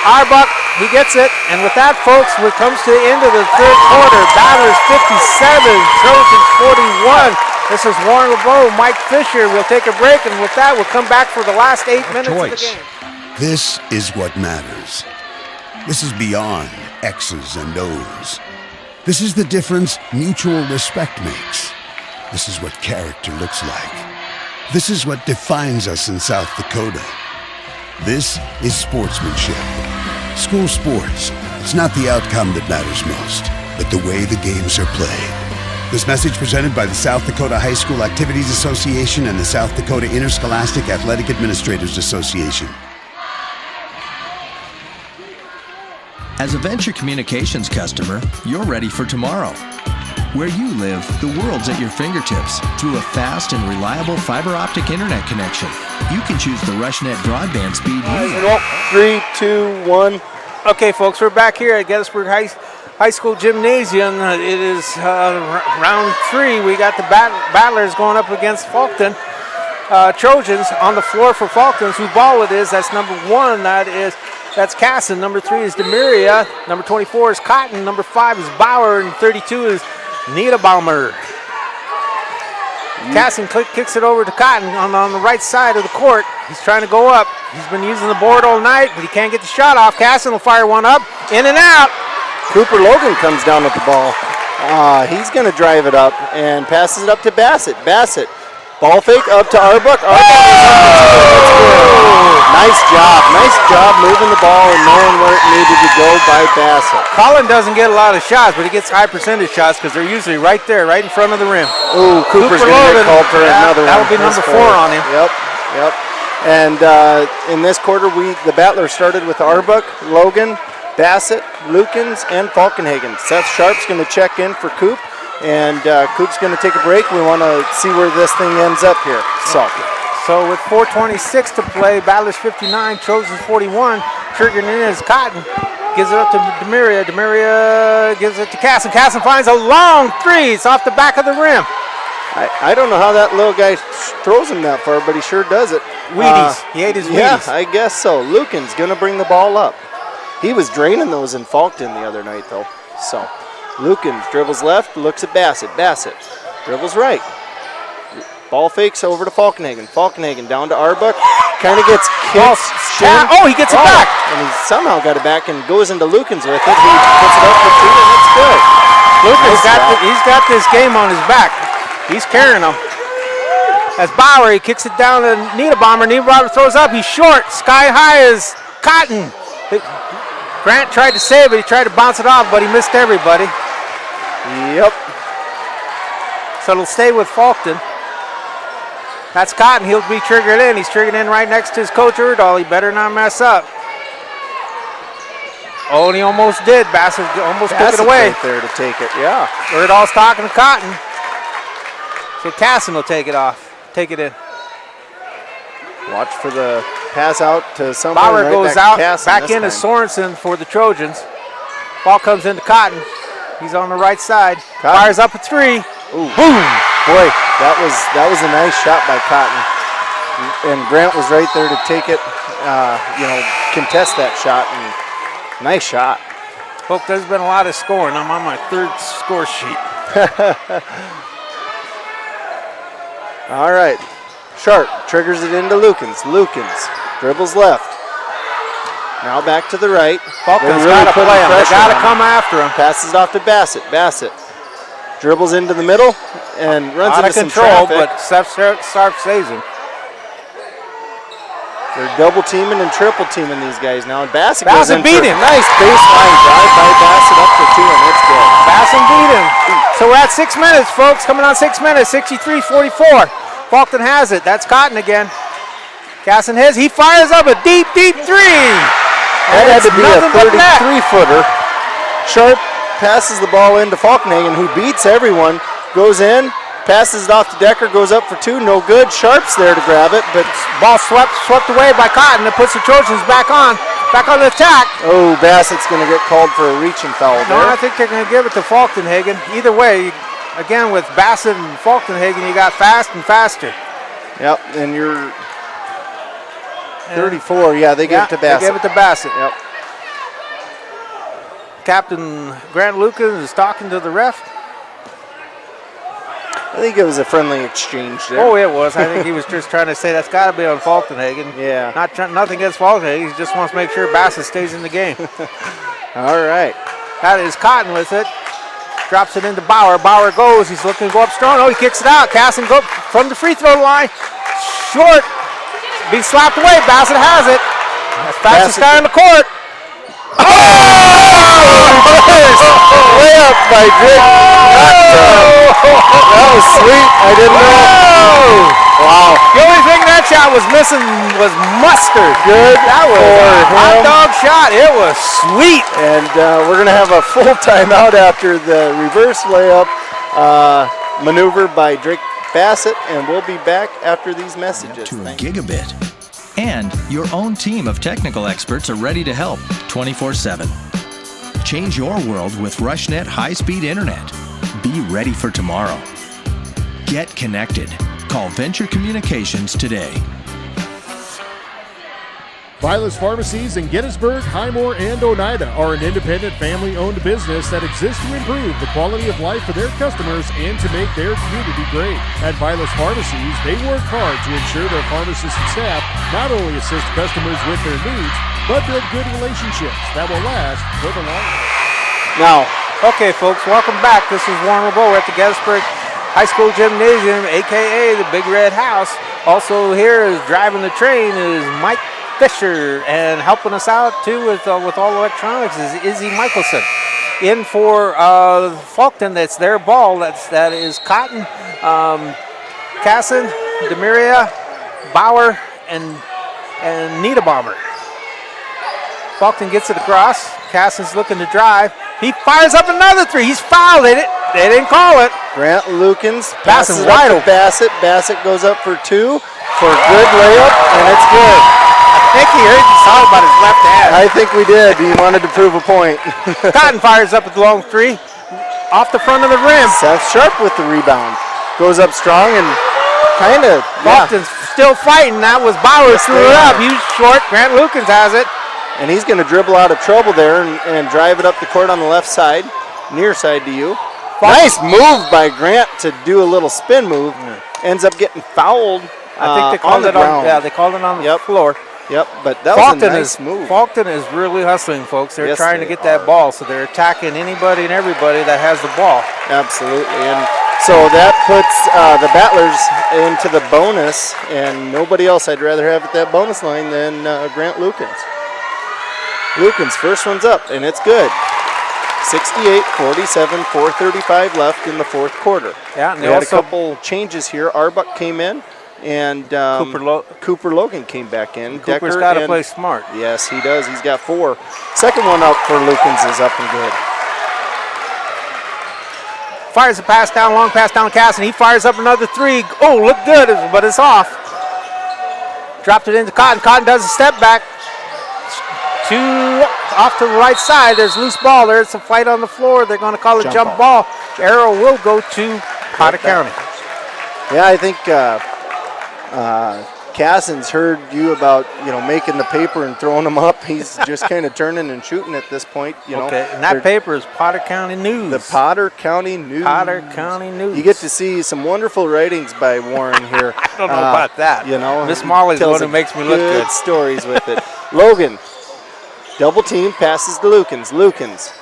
Arbuck, he gets it. And with that, folks, it comes to the end of the third quarter. Battlers 57, Trojans 41. This is Warren LeBeau, Mike Fisher. We'll take a break, and with that, we'll come back for the last 8 minutes of the game. This is what matters. This is beyond X's and O's. This is the difference mutual respect makes. This is what character looks like. This is what defines us in South Dakota. This is sportsmanship. School sports, it's not the outcome that matters most, but the way the games are played. This message presented by the South Dakota High School Activities Association and the South Dakota Interscholastic Athletic Administrators Association. As a Venture Communications customer, you're ready for tomorrow. Where you live, the world's at your fingertips through a fast and reliable fiber optic internet connection. You can choose the RushNet broadband speed you want. 3, 2, 1. Okay, folks, we're back here at Gettysburg High School Gymnasium. It is round 3. We got the Battlers going up against Faulkton. Trojans on the floor for Faulkton. Whose ball it is? That's number 1. That's Casson. Number 3 is Demiria. Number 24 is Cotton. Number 5 is Bauer. And 32 is Niederbaumer. Casson kicks it over to Cotton on the right side of the court. He's trying to go up. He's been using the board all night, but he can't get the shot off. Casson will fire one up. In and out. Cooper Logan comes down with the ball. He's going to drive it up and passes it up to Bassett. Bassett, ball fake up to Arbuck. Nice job moving the ball and knowing where it needed to go by Bassett. Colin doesn't get a lot of shots, but he gets high percentage shots because they're usually right there, right in front of the rim. Ooh, Cooper's going to get called for another one. That would be number 4 on him. Yep. And in this quarter, the Battlers started with Arbuck, Logan, Bassett, Lukens, and Falkenhagen. Seth Sharp's going to check in for Coop, and Coop's going to take a break. We want to see where this thing ends up here. So with 4:26 to play, Battlers 59, Trojans 41. Triggering in is Cotton. Gives it up to Demiria. Demiria gives it to Casson. Casson finds a long 3. It's off the back of the rim. I don't know how that little guy throws him that far, but he sure does it. Wheaties. He ate his Wheaties. Yeah, I guess so. Lucan's going to bring the ball up. He was draining those in Faulkton the other night, though. So, Lukens dribbles left, looks at Bassett. Bassett dribbles right. Ball fakes over to Falkenhagen. Falkenhagen down to Arbuck. Kind of gets kicked. He gets it back. And he somehow got it back and goes into Lukens with it. He puts it up for 2, and it's good. Lukens he's got this game on his back. He's carrying him. As Bauer, he kicks it down to Niederbaumer. Niederbaumer throws up. He's short. Sky high is Cotton. Grant tried to save it. He tried to bounce it off, but he missed everybody. Yep. So it'll stay with Faulkton. That's Cotton. He'll be triggered in. He's triggered in right next to his coach, Erdahl. He better not mess up. Oh, and he almost did. Bassett almost took it away. Right there to take it, yeah. Erdahl's talking to Cotton. So Casson will take it off. Take it in. Watch for the pass out to someone. Bauer right goes back out, to Casson back this into time. Sorensen for the Trojans. Ball comes into Cotton. He's on the right side. Cotton. Fires up a three. Ooh. Boom! Boy, that was a nice shot by Cotton. And Grant was right there to take it, contest that shot. And nice shot. Folks, there's been a lot of scoring. I'm on my third score sheet. All right. Sharp triggers it into Lukens. Lukens dribbles left. Now back to the right. Faulkton's got to play him. They got to come after him. Passes it off to Bassett. Bassett dribbles into the middle and runs Out into of some control, traffic. but Sarp saves him. They're double teaming and triple teaming these guys now. And Bassett goes in beat for him. Nice baseline drive by Bassett up for two, and it's good. Bassett beat him. So we're at 6 minutes, folks. Coming on 6 minutes. 63-44. Faulkton has it. That's Cotton again. Casson hits. He fires up a deep, deep three. That had to be a 33-footer. Sharp passes the ball into Falkenhagen, who beats everyone. Goes in, passes it off to Decker, goes up for two. No good. Sharp's there to grab it, but ball swept away by Cotton. That puts the Trojans back on the attack. Oh, Bassett's going to get called for a reaching foul there. No, I think they're going to give it to Falkenhagen. Either way, again, with Bassett and Falkenhagen, you got fast and faster. Yep, and you're 34. Yeah, they give it to Bassett. They gave it to Bassett. Yep. Captain Grant Lucas is talking to the ref. I think it was a friendly exchange there. Oh, it was. I think he was just trying to say that's got to be on Falkenhagen. Yeah. Nothing against Falkenhagen. He just wants to make sure Bassett stays in the game. All right. That is Cotton with it. Drops it into Bauer. Bauer goes. He's looking to go up strong. Oh, he kicks it out. Casson go from the free throw line. Short. Being slapped away. Bassett has it. That's fastest guy on the court. Layup by Drake. That was sweet. I didn't know. Wow. The only thing that shot was missing was mustard. Good. That was a hot dog shot. It was sweet. And we're going to have a full timeout after the reverse layup maneuver by Drake Bassett, and we'll be back after these messages. To a gigabit. And your own team of technical experts are ready to help 24/7. Change your world with RushNet high-speed internet. Be ready for tomorrow. Get connected. Call Venture Communications today. Vilas Pharmacies in Gettysburg, Highmore, and Oneida are an independent family-owned business that exists to improve the quality of life for their customers and to make their community great. At Vilas Pharmacies, they work hard to ensure their pharmacists and staff not only assist customers with their needs, but build good relationships that will last for the long run. Now, okay, folks, welcome back. This is Warren LeBeau. We're at the Gettysburg High School Gymnasium, a.k.a. the Big Red House. Also here is driving the train is Mike Fisher, and helping us out too with all electronics is Izzy Michelson. In for Faulkton, that's their ball. That is Cotton, Casson, Demiria, Bauer, and Niederbaumer. Faulkton gets it across. Casson's looking to drive. He fires up another three. He's fouled it. They didn't call it. Grant Lukens passes passes wide up to Bassett. Bassett goes up for two for a good layup, and it's good. I think he heard you talk about his left hand. I think we did. He wanted to prove a point. Cotton fires up at the long three off the front of the rim. Seth Sharp with the rebound. Goes up strong and kind of. Faulkton's still fighting. That was Bauer threw it up. He was short. Grant Lukens has it. And he's going to dribble out of trouble there and drive it up the court on the left side, near side to you. Nice move by Grant to do a little spin move. Ends up getting fouled. I think they called it on. Yeah, they called it on the floor. Yep, but that was a nice move. Faulkton is really hustling, folks. They're trying to get that ball, so they're attacking anybody and everybody that has the ball. Absolutely, and so that puts the Battlers into the bonus, and nobody else I'd rather have at that bonus line than Grant Lukens. Lukens, first one's up, and it's good. 68-47, 4:35 left in the fourth quarter. Yeah, and we had a couple changes here. Arbuck came in And Cooper Logan came back in. Cooper's got to play smart. Yes, he does. He's got 4. Second one up for Lukens is up and good. Fires a pass down, long pass down Cass, and he fires up another 3. Oh, look good, but it's off. Dropped it into Cotton. Cotton does a step back. Off to the right side. There's loose ball. There's a fight on the floor. They're going to call it jump ball. Arrow will go to Potter County. Yeah, I think Cassin's heard you about making the paper and throwing them up. He's just kind of turning and shooting at this point. Okay, and that paper is Potter County News. The Potter County News. Potter County News. You get to see some wonderful writings by Warren here. I don't know about that. Miss Molly's the one who makes me look good. Stories with it. Logan, double team, passes to Lukens. Lukens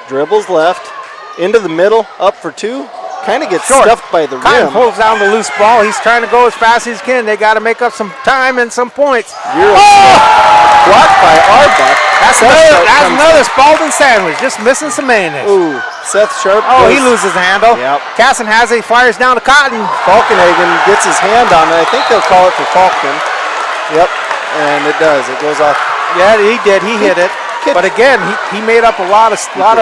dribbles left, into the middle, up for 2. Kind of gets stuffed by the rim. Pulls down the loose ball. He's trying to go as fast as he can. They got to make up some time and some points. Blocked by Arbuck. That's another Spalding sandwich. Just missing some mayonnaise. Ooh, Seth Sharp. He loses the handle. Yep. Casson has it. He fires down to Cotton. Faulkenhagen gets his hand on it. I think they'll call it for Faulkton. Yep, and it does. It goes off. Yeah, he did. He hit it. But again, he made up a lot of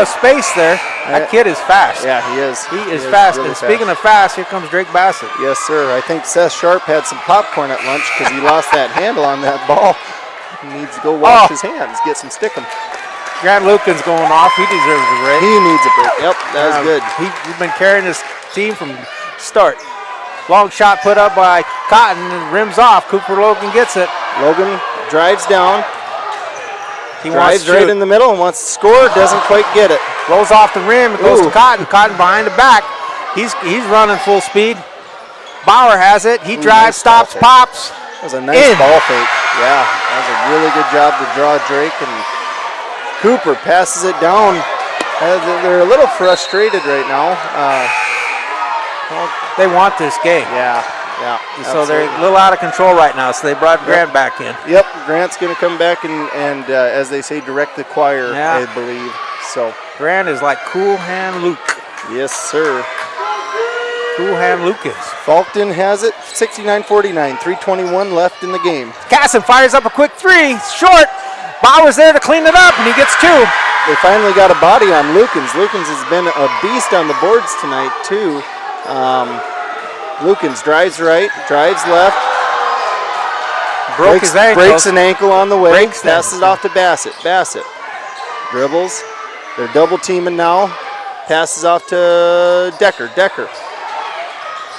space there. That kid is fast. Yeah, he is. He is fast. Really and speaking of fast, here comes Drake Bassett. Yes, sir. I think Seth Sharp had some popcorn at lunch because he lost that handle on that ball. He needs to go wash his hands, get some stickum. Grant Lucan's going off. He deserves a break. He needs a break. Yep, that was good. He's been carrying this team from start. Long shot put up by Cotton and rims off. Cooper Logan gets it. Logan drives down. He drives right in the middle and wants to score. Doesn't quite get it. Rolls off the rim. It goes to Cotton. Cotton behind the back. He's running full speed. Bauer has it. He drives, stops, pops. That was a nice ball fake. Yeah, that was a really good job to draw Drake. And Cooper passes it down. They're a little frustrated right now. They want this game. Yeah. So they're a little out of control right now. So they brought Grant back in. Yep, Grant's going to come back and as they say, direct the choir, I believe. So Grant is like Cool Hand Luke. Yes, sir. Cool Hand Lucas. Faulkton has it, 69-49, 3:21 left in the game. Casson fires up a quick 3, short. Bauer's there to clean it up, and he gets 2. They finally got a body on Lukens. Lukens has been a beast on the boards tonight, too. Lukens drives right, drives left. Breaks an ankle on the way. Passes it off to Bassett. Bassett dribbles. They're double teaming now. Passes off to Decker.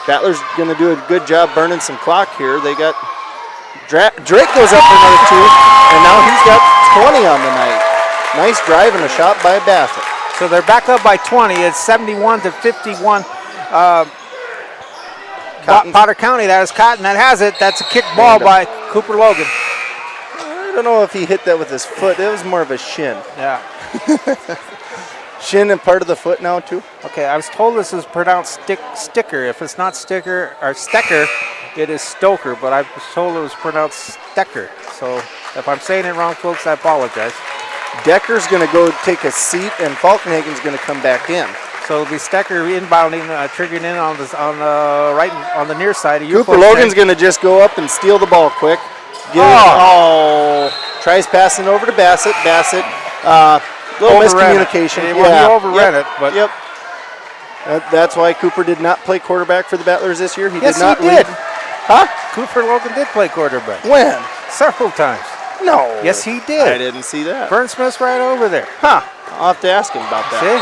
Battler's going to do a good job burning some clock here. They got Drake goes up for another 2, and now he's got 20 on the night. Nice drive and a shot by Bassett. So they're back up by 20. It's 71-51. Potter County, that is Cotton, that has it. That's a kick ball by Cooper Logan. I don't know if he hit that with his foot. It was more of a shin. Yeah. Shin and part of the foot now, too? Okay, I was told this is pronounced sticker. If it's not sticker or Stecker, it is Stoker, but I was told it was pronounced Stecker. So if I'm saying it wrong, folks, I apologize. Decker's going to go take a seat, and Faulkenhagen's going to come back in. So it'll be Stecker inbounding, triggering in on the near side of your Cooper Logan's going to just go up and steal the ball quick. Tries passing over to Bassett. Bassett, little miscommunication. He overran it, but yep. That's why Cooper did not play quarterback for the Battlers this year. He yes, did not he did. Huh? Cooper Logan did play quarterback. When? Several times. No. Yes, he did. I didn't see that. Vern Smith's right over there. Huh. I'll have to ask him about that. See?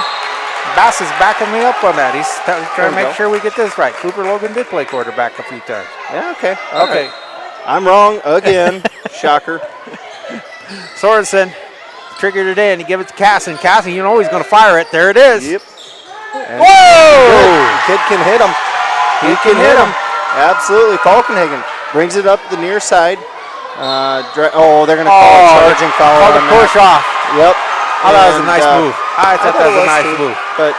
Bass is backing me up on that. He's trying to make sure we get this right. Cooper Logan did play quarterback a few times. Yeah, okay. Okay. I'm wrong again. Shocker. Sorensen triggered it in. He gave it to Casson. Casson, you know he's going to fire it. There it is. Yep. Whoa! Kid can hit him. He can hit him. Absolutely. Faulkenhagen brings it up the near side. They're going to call a charging foul. Called a push off. Yep. Oh, that was a nice move. I thought that was a nice move. But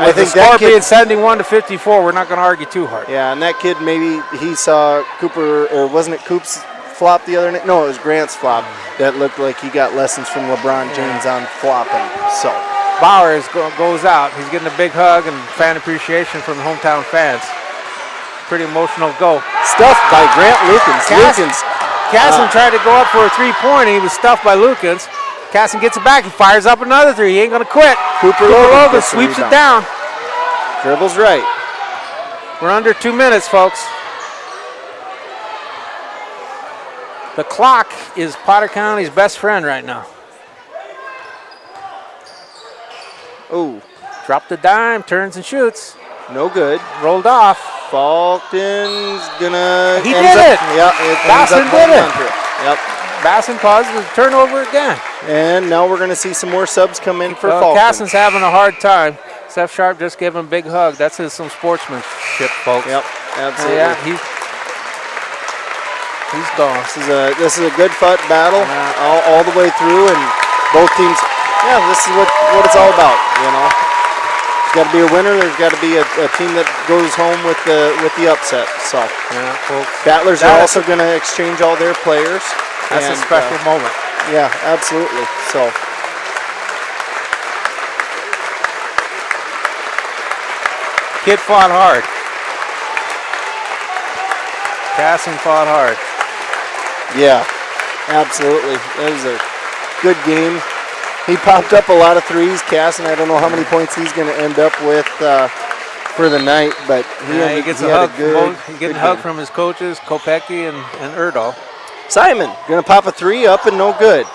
with the score being 71-54, we're not going to argue too hard. Yeah, and that kid, maybe he saw Cooper, or wasn't it Coop's flop the other night? No, it was Grant's flop. That looked like he got lessons from LeBron James on flopping. So Bauer goes out. He's getting a big hug and fan appreciation from the hometown fans. pretty emotional go. Stuffed by Grant Lukens. Casson tried to go up for a three-pointer. He was stuffed by Lukens. Casson gets it back. He fires up another three. He ain't going to quit. Cooper Logan sweeps it down. Dribbles right. We're under 2 minutes, folks. The clock is Potter County's best friend right now. Oh. Dropped the dime, turns and shoots. No good. Rolled off. Faulkton's gonna. He did it. Yeah, Bassett did it. Yep. Bassett causes a turnover again. And now we're going to see some more subs come in for Faulkton. Casson's having a hard time. Seth Sharp just gave him a big hug. That's some sportsmanship, folks. Yep, absolutely. Yeah, he's gone. This is a good fight battle all the way through, and both teams. Yeah, this is what it's all about. There's got to be a winner. There's got to be a team that goes home with the upset. So Battlers are also going to exchange all their players. That's a special moment. Yeah, absolutely. So. Kid fought hard. Casson fought hard. Yeah, absolutely. It was a good game. He popped up a lot of threes. Casson, I don't know how many points he's going to end up with for the night, but he gets a hug. He gets a hug from his coaches, Kopecky and Erdahl. Simon going to pop a three up and no good.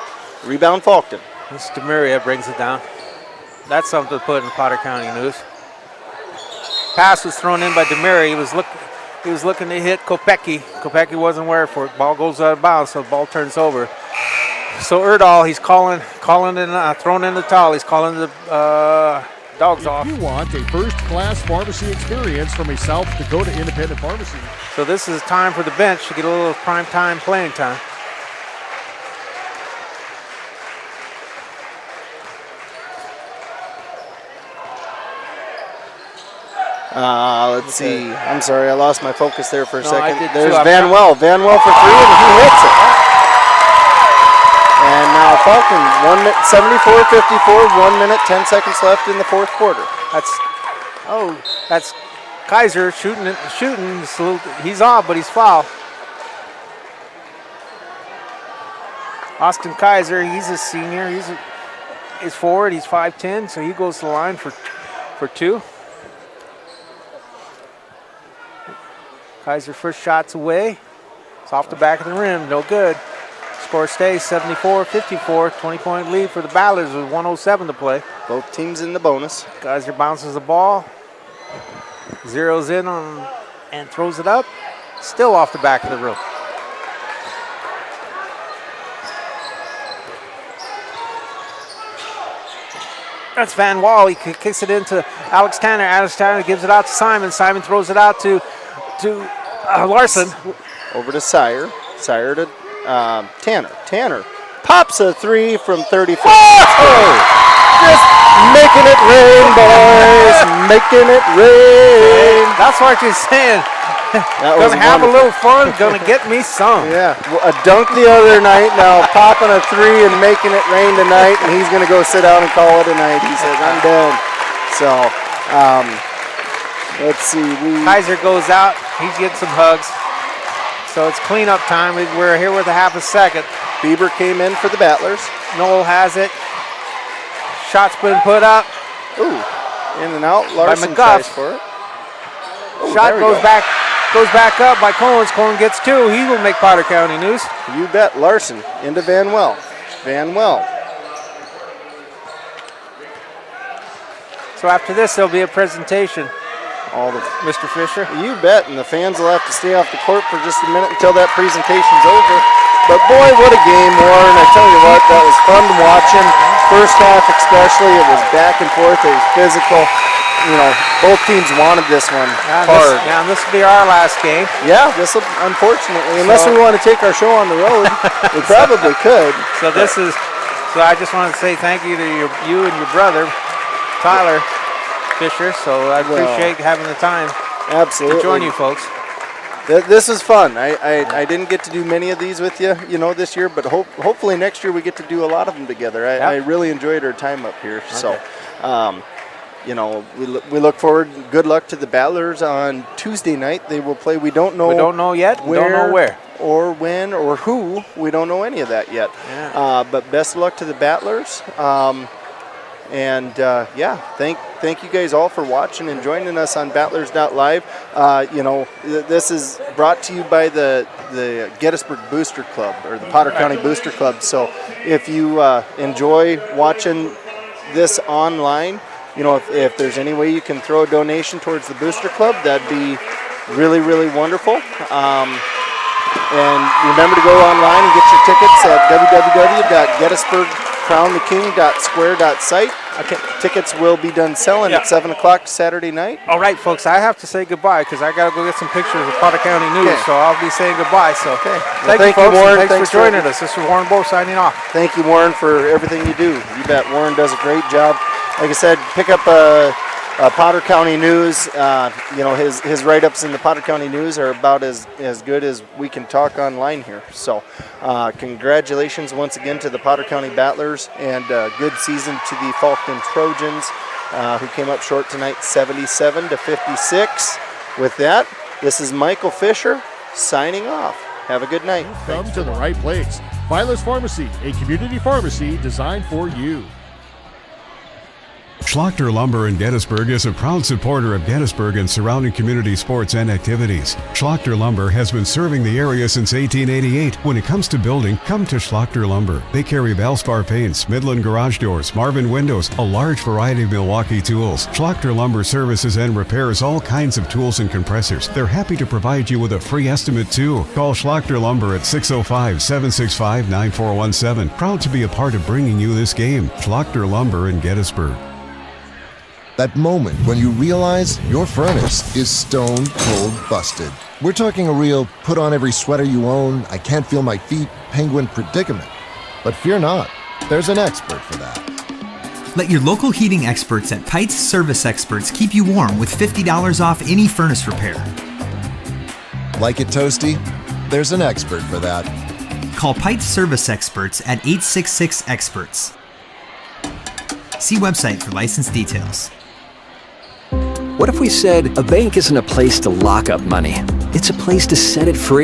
Rebound Faulkton. This Demaria brings it down. That's something to put in Potter County news. Pass was thrown in by Demaria. He was looking to hit Kopecky. Kopecky wasn't aware for it. Ball goes out of bounds, so the ball turns over. So Erdahl, he's calling in, throwing in the towel. He's calling the dogs off. If you want a first-class pharmacy experience from a South Dakota independent pharmacy. So this is time for the bench to get a little prime time playing time. Let's see. I'm sorry, I lost my focus there for a second. There's too. Van Well. Van Well for three, and he hits it. And now Faulkton, 74-54, 1 minute, 10 seconds left in the fourth quarter. That's Kaiser shooting. He's off, but he's fouled. Austin Kaiser, he's a senior. He's forward. He's 5'10", so he goes to the line for two. Kaiser first shot's away. It's off the back of the rim, no good. Score stays 74-54, 20-point lead for the Battlers with 1:07 to play. Both teams in the bonus. Kaiser bounces the ball, zeroes in and throws it up. Still off the back of the rim. That's Van Wall. He kicks it into Alex Tanner. Alex Tanner gives it out to Simon. Simon throws it out to Larson. Over to Sire. Sire to Tanner. Tanner pops a three from 34. Just making it rain, boys. Making it rain. That's what you're saying. Gonna have a little fun. Gonna get me some. Yeah. A dunk the other night. Now popping a three and making it rain tonight. And he's gonna go sit down and call it a night. He says, I'm done. So, let's see. Kaiser goes out. He's getting some hugs. So it's cleanup time. We're here with a half a second. Bieber came in for the Battlers. Noel has it. Shot's been put up. Ooh, in and out. Larson tries for it. Ooh, shot goes back up by Collins. Collins gets two. He will make Potter County news. You bet. Larson into Van Well. Van Well. So after this, there'll be a presentation. Mr. Fisher? You bet, and the fans will have to stay off the court for just a minute until that presentation's over. But boy, what a game, Warren. I tell you what, that was fun watching. First half especially, it was back and forth, it was physical. Both teams wanted this one hard. This will be our last game. Yeah, unfortunately, unless we want to take our show on the road, we probably could. So I just want to say thank you to you and your brother, Tyler Fisher, so I appreciate having the time absolutely to join you folks. This is fun. I didn't get to do many of these with you, this year, but hopefully next year we get to do a lot of them together. I really enjoyed our time up here. Okay. So, we look forward. Good luck to the Battlers on Tuesday night. They will play. We don't know. We don't know yet. We don't know where or when or who. We don't know any of that yet. Yeah. But best of luck to the Battlers. Thank you guys all for watching and joining us on Battlers.Live. This is brought to you by the Gettysburg Booster Club, or the Potter County Booster Club. So if you enjoy watching this online, if there's any way you can throw a donation towards the Booster Club, that'd be really, really wonderful. And remember to go online and get your tickets at www.gettysburgcrowntheking.square.site. Okay. Tickets will be done selling at 7 o'clock Saturday night. All right, folks, I have to say goodbye because I got to go get some pictures of Potter County News, so I'll be saying goodbye. So thank you, folks, Warren. Thanks for joining us. This is Warren Bowe signing off. Thank you, Warren, for everything you do. You bet. Warren does a great job. Like I said, pick up Potter County News. His write-ups in the Potter County News are about as good as we can talk online here. So congratulations once again to the Potter County Battlers, and good season to the Faulkton Trojans, who came up short tonight 77-56. With that, this is Michael Fisher signing off. Have a good night. Come to the right place. Vilas Pharmacy, a community pharmacy designed for you. Schlachter Lumber in Gettysburg is a proud supporter of Gettysburg and surrounding community sports and activities. Schlachter Lumber has been serving the area since 1888. When it comes to building, come to Schlachter Lumber. They carry Valspar paints, Midland garage doors, Marvin windows, a large variety of Milwaukee tools. Schlachter Lumber services and repairs all kinds of tools and compressors. They're happy to provide you with a free estimate too. Call Schlachter Lumber at 605-765-9417. Proud to be a part of bringing you this game. Schlachter Lumber in Gettysburg. That moment when you realize your furnace is stone cold busted. We're talking a real put on every sweater you own, I can't feel my feet, penguin predicament. But fear not, there's an expert for that. Let your local heating experts at Pites Service Experts keep you warm with $50 off any furnace repair. Like it toasty? There's an expert for that. Call Pites Service Experts at 866-EXPERTS. See website for license details. What if we said a bank isn't a place to lock up money? It's a place to set it free.